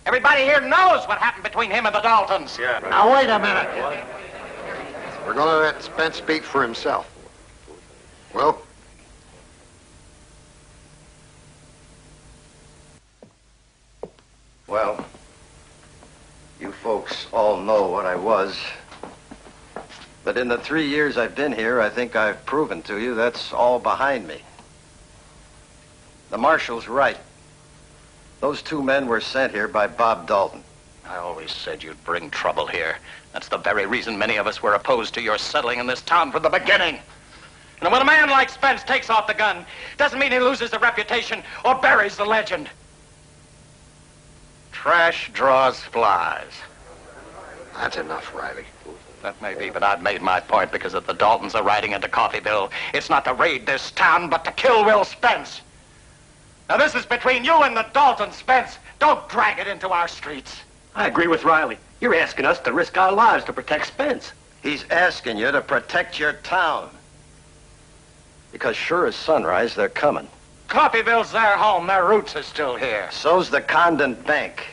Everybody here knows what happened between him and the Daltons. Yeah. Now, wait a minute. We're going to let Spence speak for himself. Well? Well, you folks all know what I was. But in the 3 years I've been here, I think I've proven to you that's all behind me. The Marshal's right. Those 2 men were sent here by Bob Dalton. I always said you'd bring trouble here. That's the very reason many of us were opposed to your settling in this town from the beginning. And when a man like Spence takes off the gun, doesn't mean he loses the reputation or buries the legend. Trash draws flies. That's enough, Riley. That may be, but I've made my point because if the Daltons are riding into Coffeeville, it's not to raid this town, but to kill Will Spence. Now, this is between you and the Daltons, Spence. Don't drag it into our streets. I agree with Riley. You're asking us to risk our lives to protect Spence. He's asking you to protect your town. Because sure as sunrise, they're coming. Coffeeville's their home. Their roots are still here. So's the Condon Bank.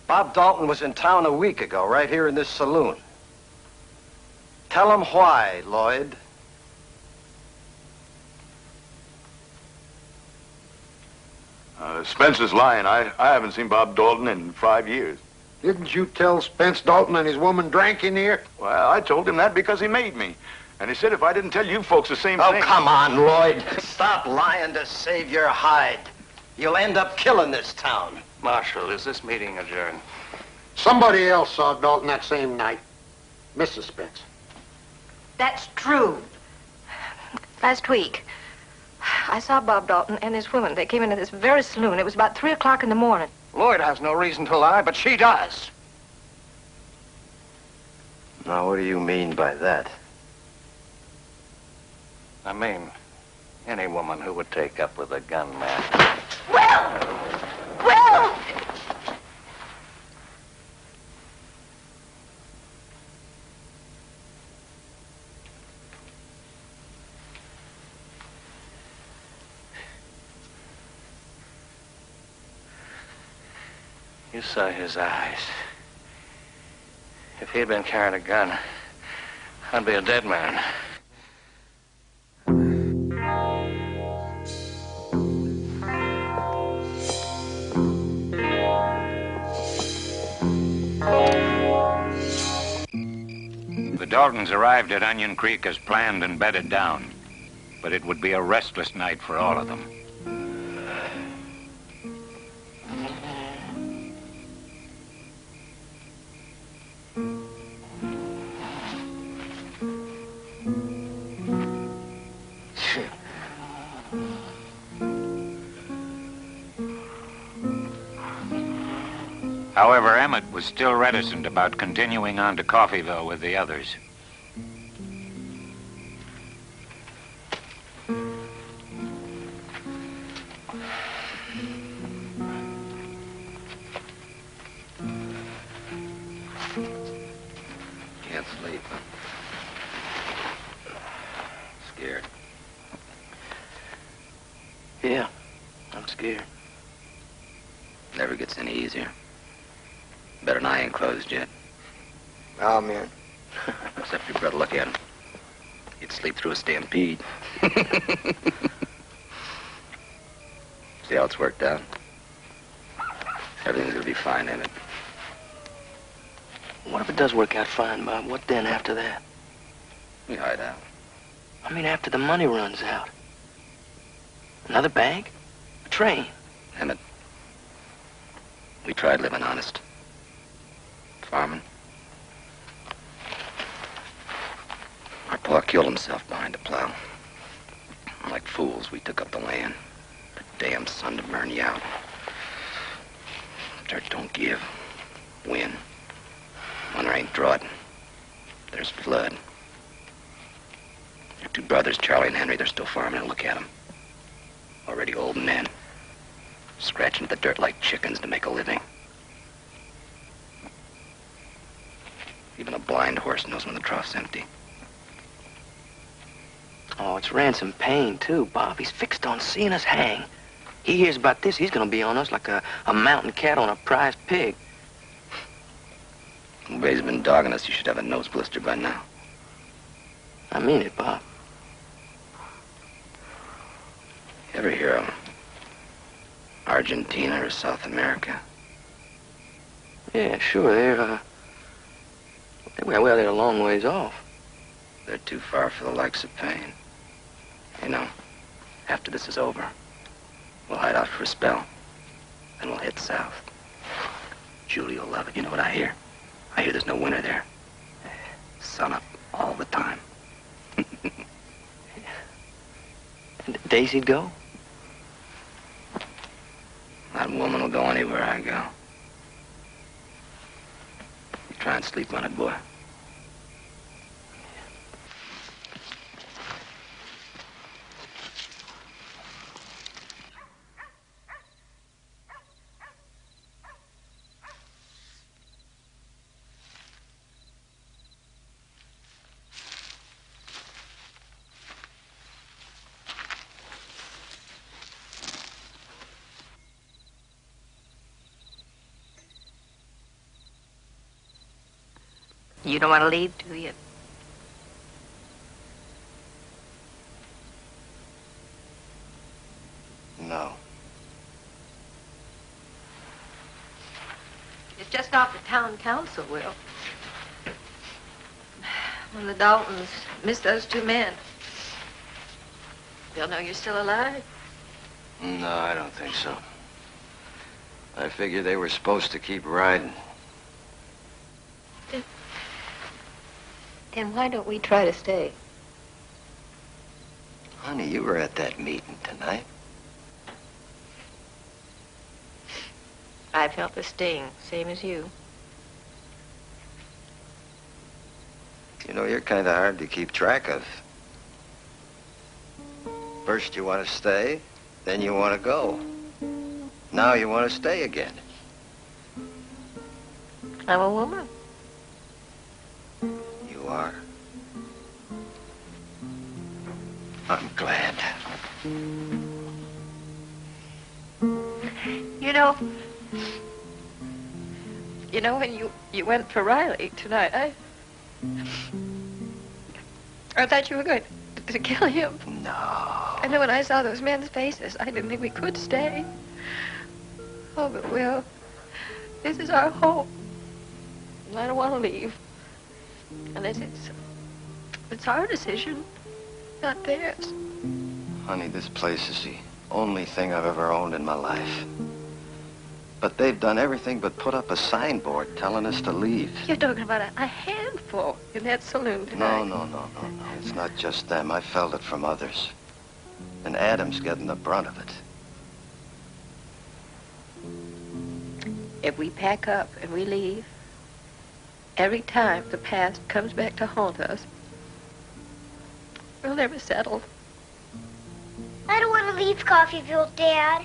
Bob Dalton was in town a week ago, right here in this saloon. Tell him why, Lloyd. Spence is lying. I haven't seen Bob Dalton in 5 years. Didn't you tell Spence Dalton and his woman drank in here? Well, I told him that because he made me. And he said if I didn't tell you folks the same Oh, thing... come on, Lloyd. Stop lying to save your hide. You'll end up killing this town. Marshal, is this meeting adjourned? Somebody else saw Dalton that same night. Mrs. Spence. That's true. Last week, I saw Bob Dalton and his woman. They came into this very saloon. It was about 3 o'clock in the morning. Lloyd has no reason to lie, but she does. Now, what do you mean by that? I mean, any woman who would take up with a gunman. Will! You saw his eyes. If he'd been carrying a gun, I'd be a dead man. The Daltons arrived at Onion Creek as planned and bedded down, but it would be a restless night for all of them. However, Emmett was still reticent about continuing on to Coffeyville with the others. Can't sleep. Scared. Yeah, I'm scared. Never gets any easier. Better than I ain't closed yet. Oh, man. Except your brother, look at him. He'd sleep through a stampede. See how it's worked out? Everything's gonna be fine, Emmett. What if it does work out fine, Bob? What then after that? We hide out. I mean, after the money runs out. Another bank? A train? Emmett, we tried living honest. Farming. Our pa killed himself behind the plow. Like fools, we took up the land. The damn sun to burn you out. Dirt don't give. Wind. When there ain't drought, there's flood. Your two brothers, Charlie and Henry, they're still farming, and look at them. Already old men. Scratching at the dirt like chickens to make a living. Even a blind horse knows when the trough's empty. Oh, it's Ransom Payne, too, Bob. He's fixed on seeing us hang. He hears about this, he's gonna be on us like a mountain cat on a prize pig. Nobody's been dogging us. You should have a nose blister by now. I mean it, Bob. You ever hear of Argentina or South America? Yeah, sure, they're a long ways off. They're too far for the likes of Payne. You know, after this is over, we'll hide out for a spell. Then we'll head south. Julie will love it. You know what I hear? I hear there's no winter there. Sun up all the time. Daisy'd go? That woman will go anywhere I go. You try and sleep on it, boy. You don't want to leave, do you? No. It's just off the town council, Will. Well, the Daltons miss those two men. They'll know you're still alive. No, I don't think so. I figure they were supposed to keep riding. Then why don't we try to stay? Honey, you were at that meeting tonight. I felt the sting, same as you. You know, you're kind of hard to keep track of. First you want to stay, then you want to go. Now you want to stay again. I'm a woman. You are. I'm glad. You know, when you went for Riley tonight, I thought you were going to kill him. No. And then when I saw those men's faces, I didn't think we could stay. Oh, but Will, this is our home. And I don't want to leave. And it's our decision, not theirs. Honey, this place is the only thing I've ever owned in my life. But they've done everything but put up a signboard telling us to leave. You're talking about a handful in that saloon tonight. No. It's not just them. I felt it from others. And Adam's getting the brunt of it. If we pack up and we leave, every time the past comes back to haunt us, we'll never settle. I don't want to leave Coffeyville, Dad.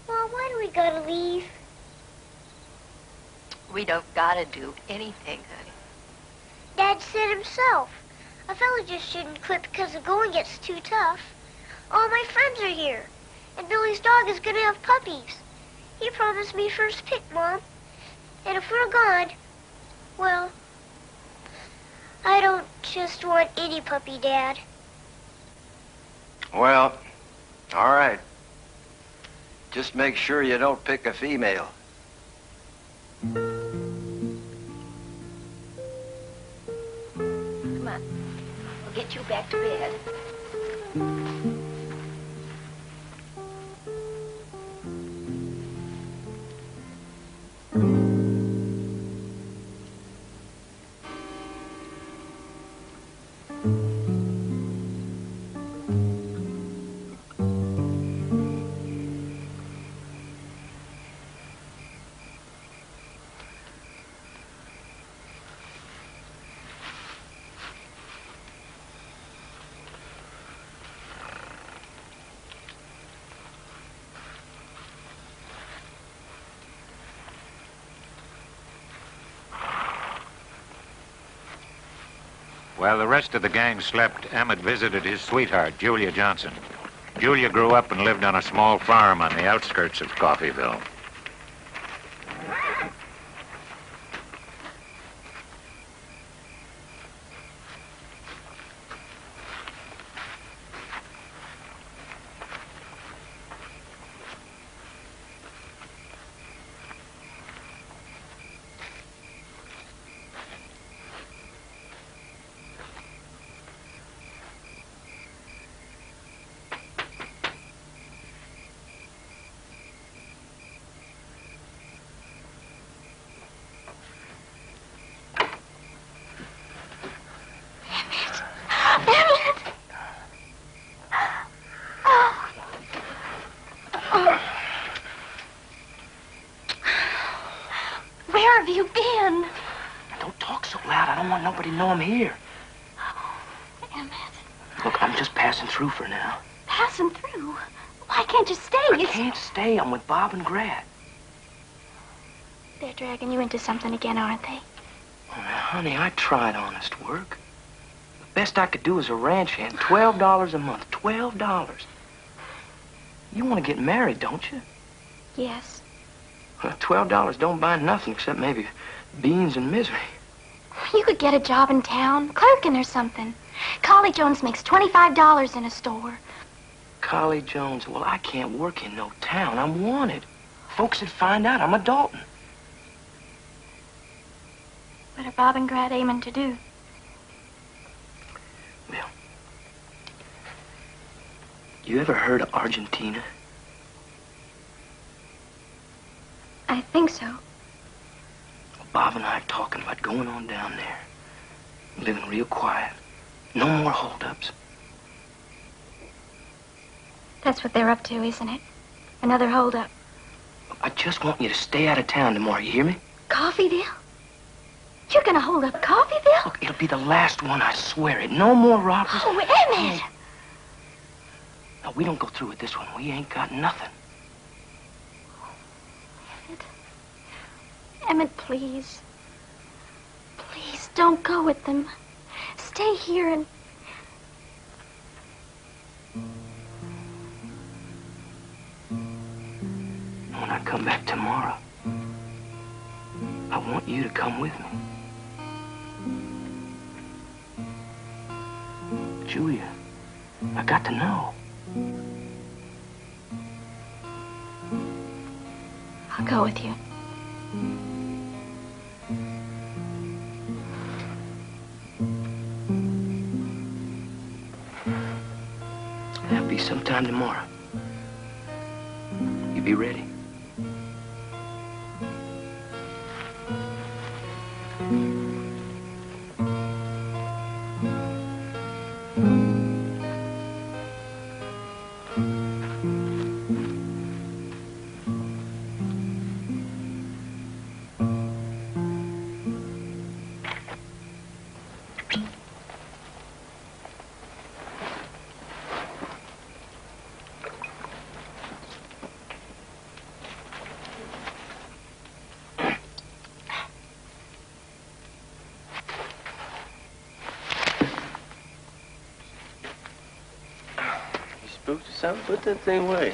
Mom, why do we gotta leave? We don't gotta do anything, honey. Dad said himself. A fella just shouldn't quit because the going gets too tough. All my friends are here. And Billy's dog is gonna have puppies. He promised me first pick, Mom. And if we're gone, well, I don't just want any puppy, Dad. Well, all right. Just make sure you don't pick a female. Come on. We'll get you back to bed. While the rest of the gang slept, Emmett visited his sweetheart, Julia Johnson. Julia grew up and lived on a small farm on the outskirts of Coffeyville. Where have you been? Don't talk so loud. I don't want nobody to know I'm here. Emmett. Look, I'm just passing through for now. Passing through? Why can't you stay? I can't stay. I'm with Bob and Grad. They're dragging you into something again, aren't they? Oh, now, honey, I tried honest work. The best I could do as a ranch hand, $12 a month. $12. You want to get married, don't you? Yes. Well, $12 don't buy nothing except maybe beans and misery. You could get a job in town, clerking or something. Collie Jones makes $25 in a store. Collie Jones, well, I can't work in no town. I'm wanted. Folks would find out I'm a Dalton. What are Bob and Grad aiming to do? Well, you ever heard of Argentina? I think so. Bob and I are talking about going on down there. Living real quiet. No more holdups. That's what they're up to, isn't it? Another holdup. I just want you to stay out of town tomorrow, you hear me? Coffeeville? You're gonna hold up Coffeeville? Look, it'll be the last one, I swear it. No more robbers. Oh, Emmett! No, we don't go through with this one. We ain't got nothing. Emmett, please. Please, don't go with them. Stay here and... When I come back tomorrow, I want you to come with me. Julia, I got to know. I'll go with you. That'll be sometime tomorrow. You be ready. Spooked or something? Put that thing away.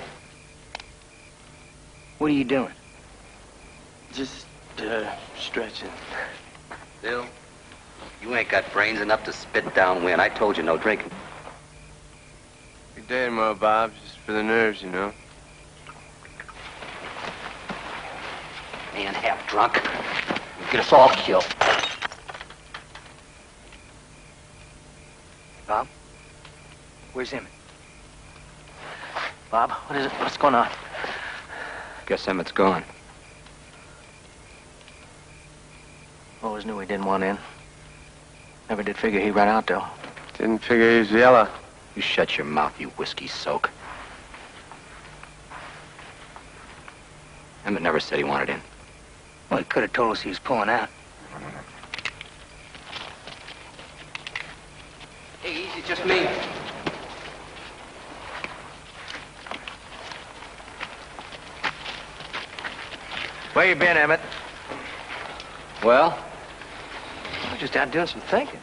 What are you doing? Just, stretching. Bill, you ain't got brains enough to spit downwind. I told you no drinking. Good day tomorrow, Bob. Just for the nerves, you know. Man half drunk. You get us all killed. Bob? Where's Emmett? Bob, what is it? What's going on? Guess Emmett's gone. Always knew he didn't want in. Never did figure he'd run out, though. Didn't figure he was yellow. You shut your mouth, you whiskey soak. Emmett never said he wanted in. Well, he could have told us he was pulling out. Hey, easy, just me. Where you been, Emmett? Well? I'm just out doing some thinking.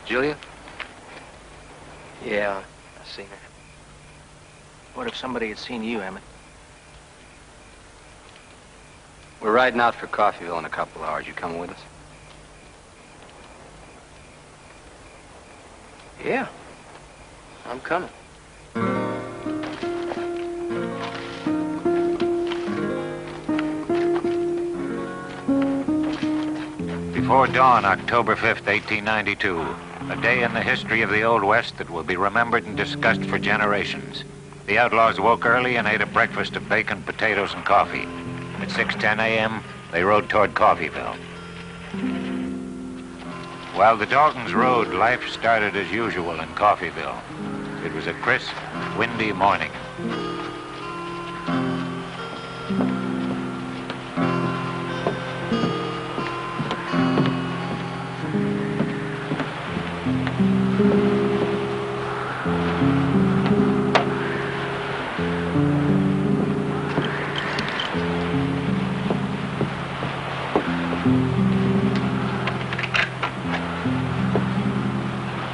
Julia? Yeah, I seen her. What if somebody had seen you, Emmett? We're riding out for Coffeeville in a couple hours. You coming with us? Yeah. I'm coming. Before dawn, October 5th, 1892, a day in the history of the Old West that will be remembered and discussed for generations. The outlaws woke early and ate a breakfast of bacon, potatoes, and coffee. At 6:10 a.m., they rode toward Coffeeville. While the Daltons rode, life started as usual in Coffeeville. It was a crisp, windy morning.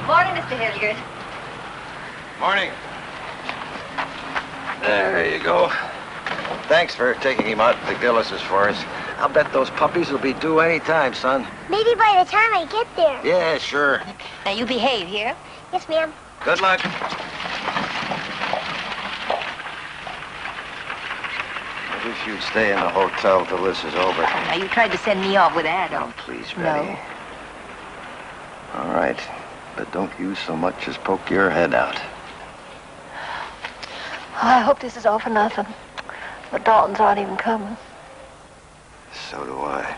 Morning, Mr. Hilliard. Morning. There you go. Thanks for taking him out to the Gillis's for us. I'll bet those puppies will be due any time, son. Maybe by the time I get there. Yeah, sure. Now, you behave here. Yes, ma'am. Good luck. I wish you'd stay in the hotel till this is over. Now, you tried to send me off with Adam. Oh, please, Betty. No. All right. But don't you so much as poke your head out. Oh, I hope this is all for nothing. The Daltons aren't even coming. So do I.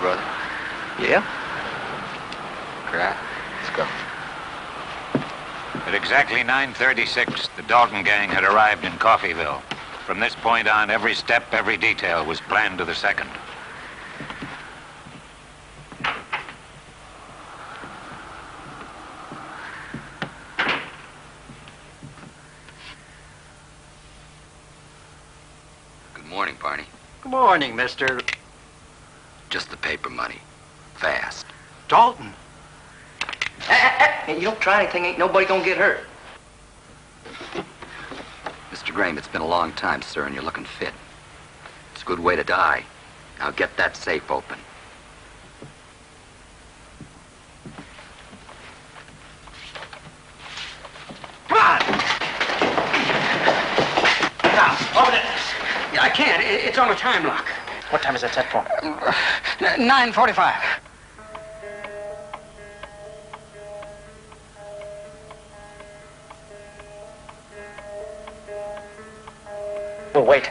brother? Yeah? Crap. Let's go. At exactly 9:36, the Dalton gang had arrived in Coffeyville. From this point on, every step, every detail was planned to the second. Good morning, Barney. Good morning, mister. Just the paper money. Fast. Dalton. Hey, you don't try anything, ain't nobody gonna get hurt. Mr. Graham, it's been a long time, sir, and you're looking fit. It's a good way to die. Now get that safe open. on a time lock. What time is that set for? 9:45. Oh, wait.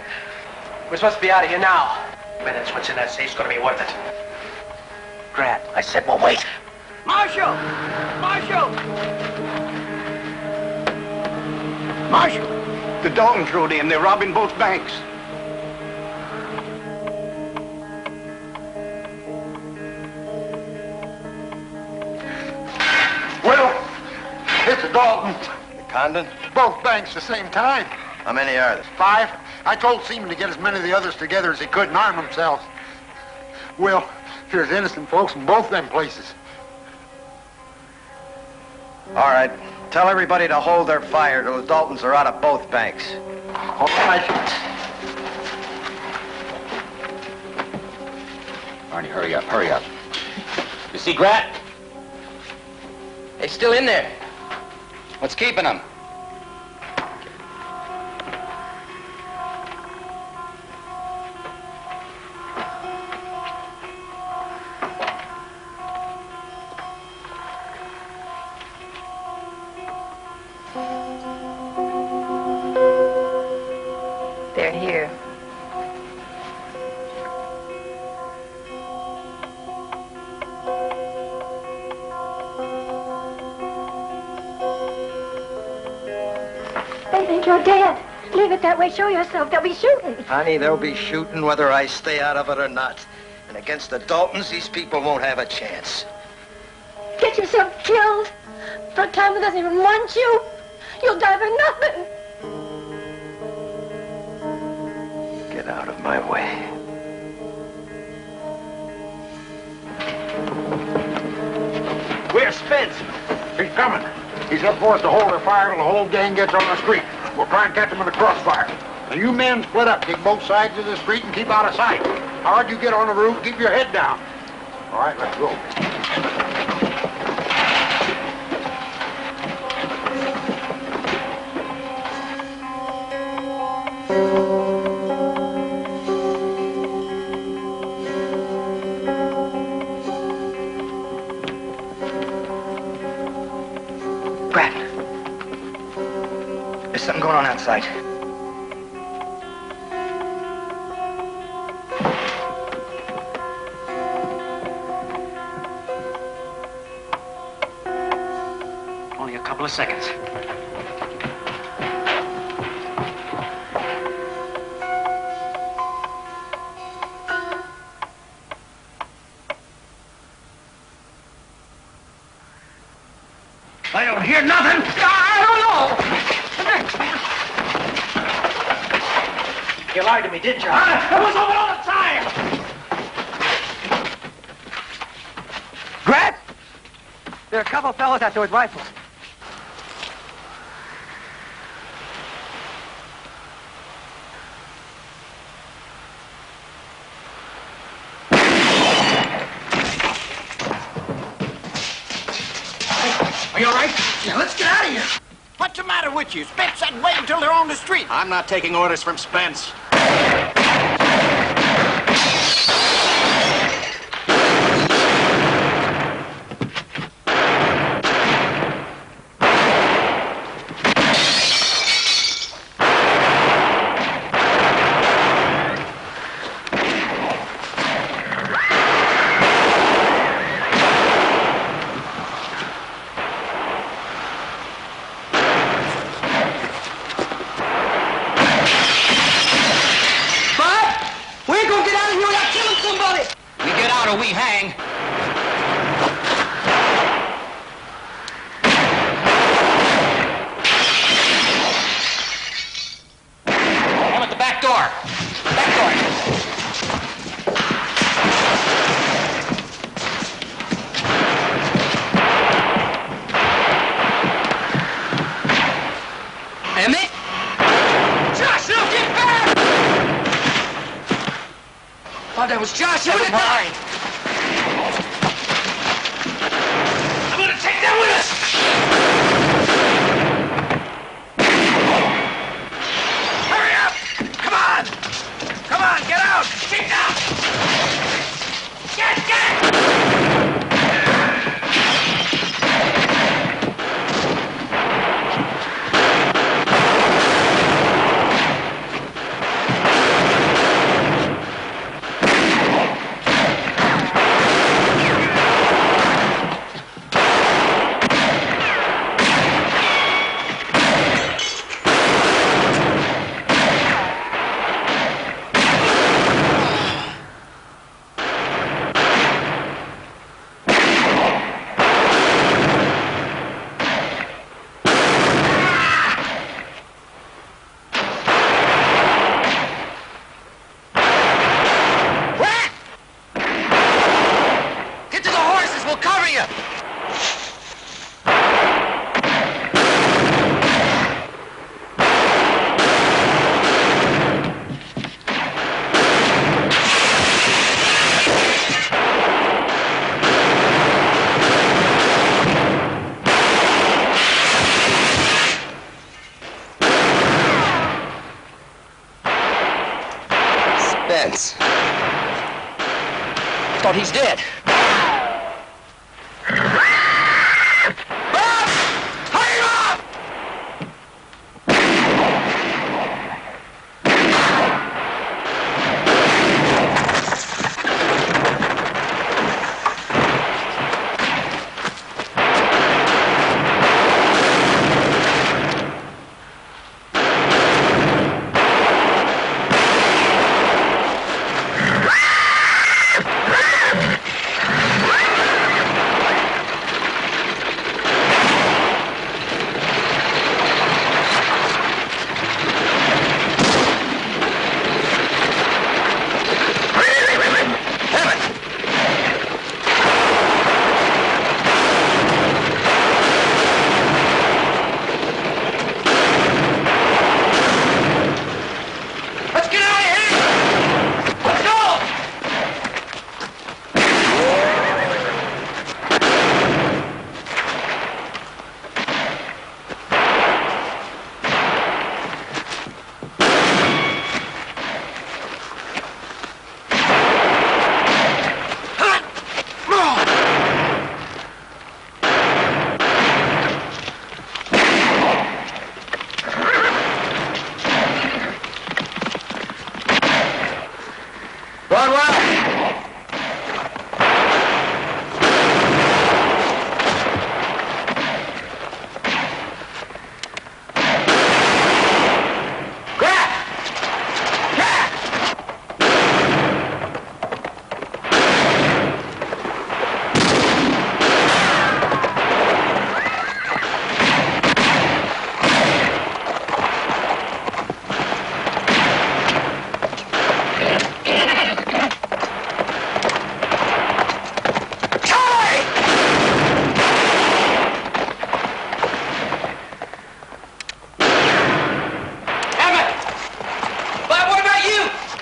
We're supposed to be out of here now. Minutes, what's in that safe's gonna be worth it. Grant, I said, well, wait. Marshal! Marshal! Marshal! The Daltons rode in. They're robbing both banks. Will, it's the Daltons. The Condon? Both banks the same time. How many are there? 5. I told Seaman to get as many of the others together as he could and arm themselves. Will, there's innocent folks in both them places. All right. Tell everybody to hold their fire till the Daltons are out of both banks. All right. Arnie, hurry up, hurry up. You see Grat? He's still in there. What's keeping him? They're here. They think you're dead. Leave it that way. Show yourself. They'll be shooting. Honey, they'll be shooting whether I stay out of it or not. And against the Daltons, these people won't have a chance. Get yourself killed. For a time that doesn't even want you. You'll die for nothing. Get out of my way. Where's Spence? He's coming. He said for us to hold our fire till the whole gang gets on the street. We'll try and catch him in the crossfire. Now you men split up. Take both sides of the street and keep out of sight. Howard, you get on the roof. Keep your head down. All right, let's go. Brad. There's something going on outside. Only a couple of seconds. I don't hear nothing. I don't know. You lied to me, didn't you? It was over all the time. Grant! There are a couple fellows out there with rifles. Are you all right? Yeah, let's get out of here. What's the matter with you? Spence said wait until they're on the street. I'm not taking orders from Spence. Or we hang. I'm at the back door. Back door. Emmett? Joshua, get back! Oh, that was Joshua. Never mind. Take them with us! Hurry up! Come on! Come on, get out! thought he's dead.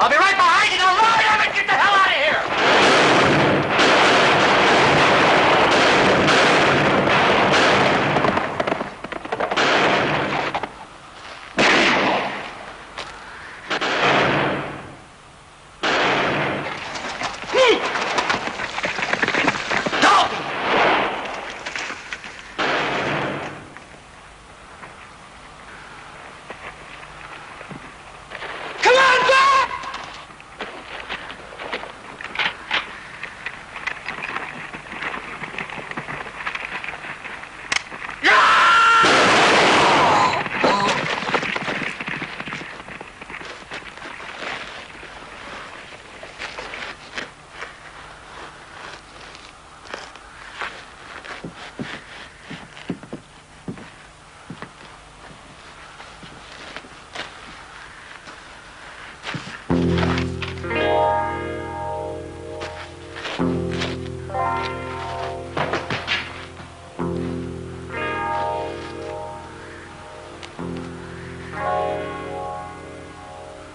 I'll be right behind you. Now, Lord, Emmett, get the hell out of here!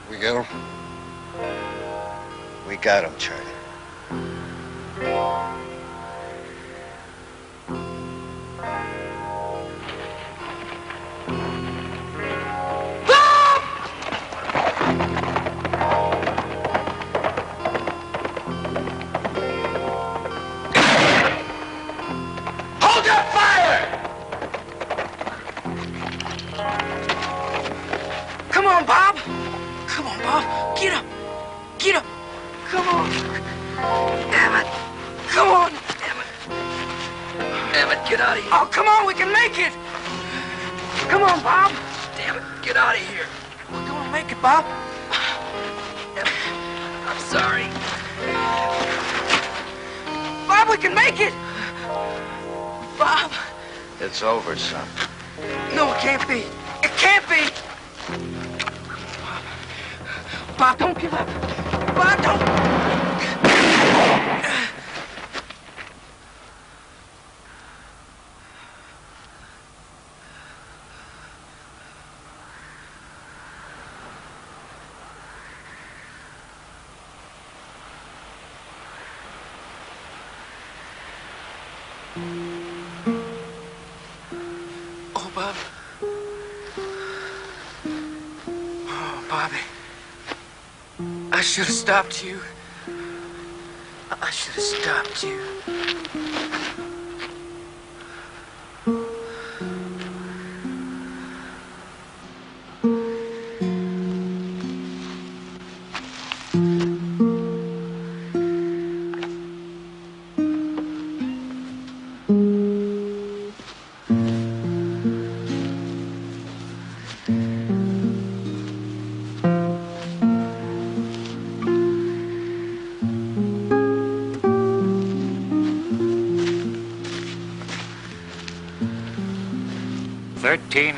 We got him? We got him, Charlie. Hold your fire! Come on, Bob. Come on, Bob. Get up. Get up. Come on. Emmett. Come on. Emmett. Emmett, get out of here. Oh, come on. We can make it. Come on, Bob. Damn it. Get out of here. We're going to make it, Bob. Emmett, I'm sorry. Bob, we can make it. Bob. It's over, son. No, it can't be. It can't be. Bob, don't give up. Bob, don't. Oh, Bob. Oh, Bobby. I should have stopped you. I should have stopped you.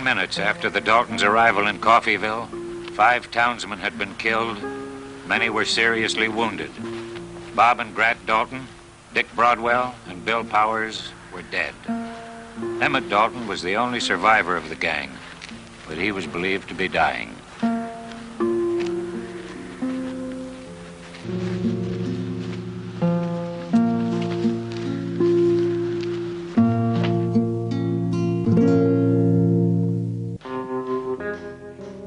Minutes after the Daltons' arrival in Coffeyville, 5 townsmen had been killed. Many were seriously wounded. Bob and Grat Dalton, Dick Broadwell, and Bill Powers were dead. Emmett Dalton was the only survivor of the gang, but he was believed to be dying.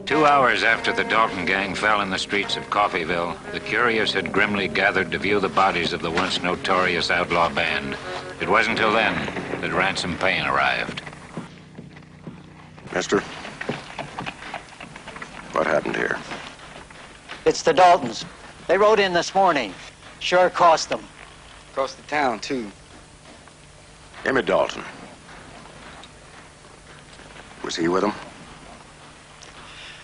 2 hours after the Dalton gang fell in the streets of Coffeyville, the curious had grimly gathered to view the bodies of the once notorious outlaw band. It wasn't until then that Ransom Payne arrived. Mister, what happened here? It's the Daltons. They rode in this morning. Sure cost them. Cost the town, too. Emmett Dalton. Was he with them?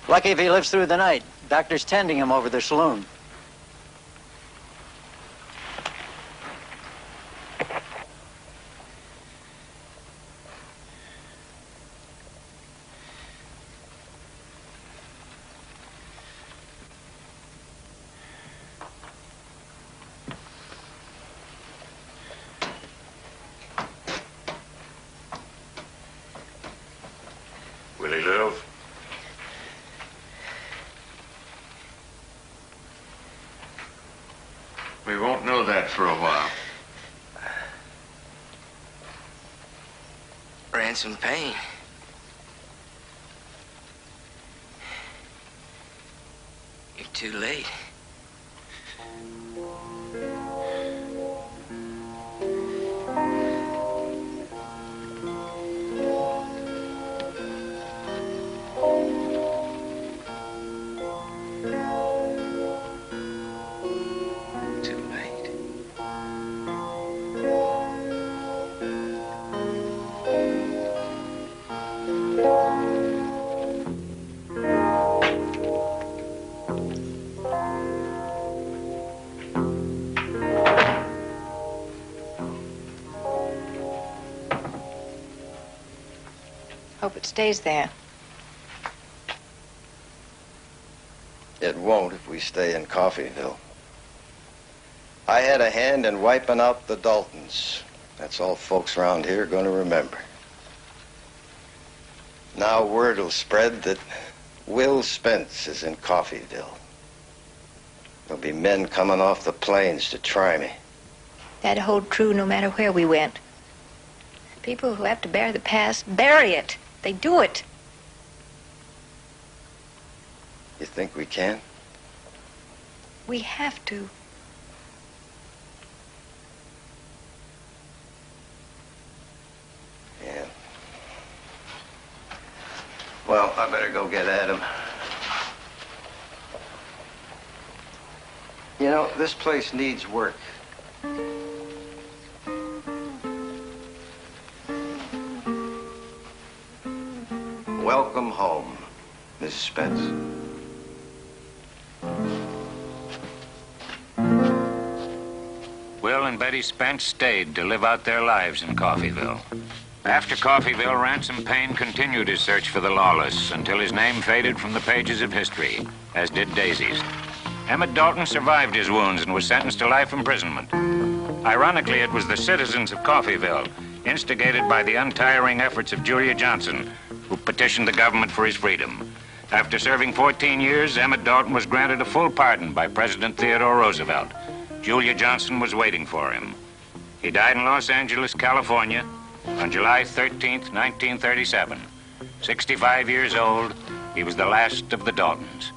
Lucky if he lives through the night. Doctor's tending him over the saloon. Will he live? We won't know that for a while. Ransom Payne. You're too late. Hope it stays there. It won't if we stay in Coffeyville. I had a hand in wiping out the Daltons. That's all folks around here are going to remember. Now word will spread that Will Spence is in Coffeyville. There'll be men coming off the plains to try me. That'd hold true no matter where we went. People who have to bear the past bury it. They do it. You think we can? We have to. Yeah. Well, I better go get at him. You know, this place needs work. Welcome home, Mrs. Spence. Will and Betty Spence stayed to live out their lives in Coffeyville. After Coffeyville, Ransom Payne continued his search for the lawless until his name faded from the pages of history, as did Daisy's. Emmett Dalton survived his wounds and was sentenced to life imprisonment. Ironically, it was the citizens of Coffeyville, instigated by the untiring efforts of Julia Johnson, who petitioned the government for his freedom. After serving 14 years, Emmett Dalton was granted a full pardon by President Theodore Roosevelt. Julia Johnson was waiting for him. He died in Los Angeles, California, on July 13th, 1937. 65 years old, he was the last of the Daltons.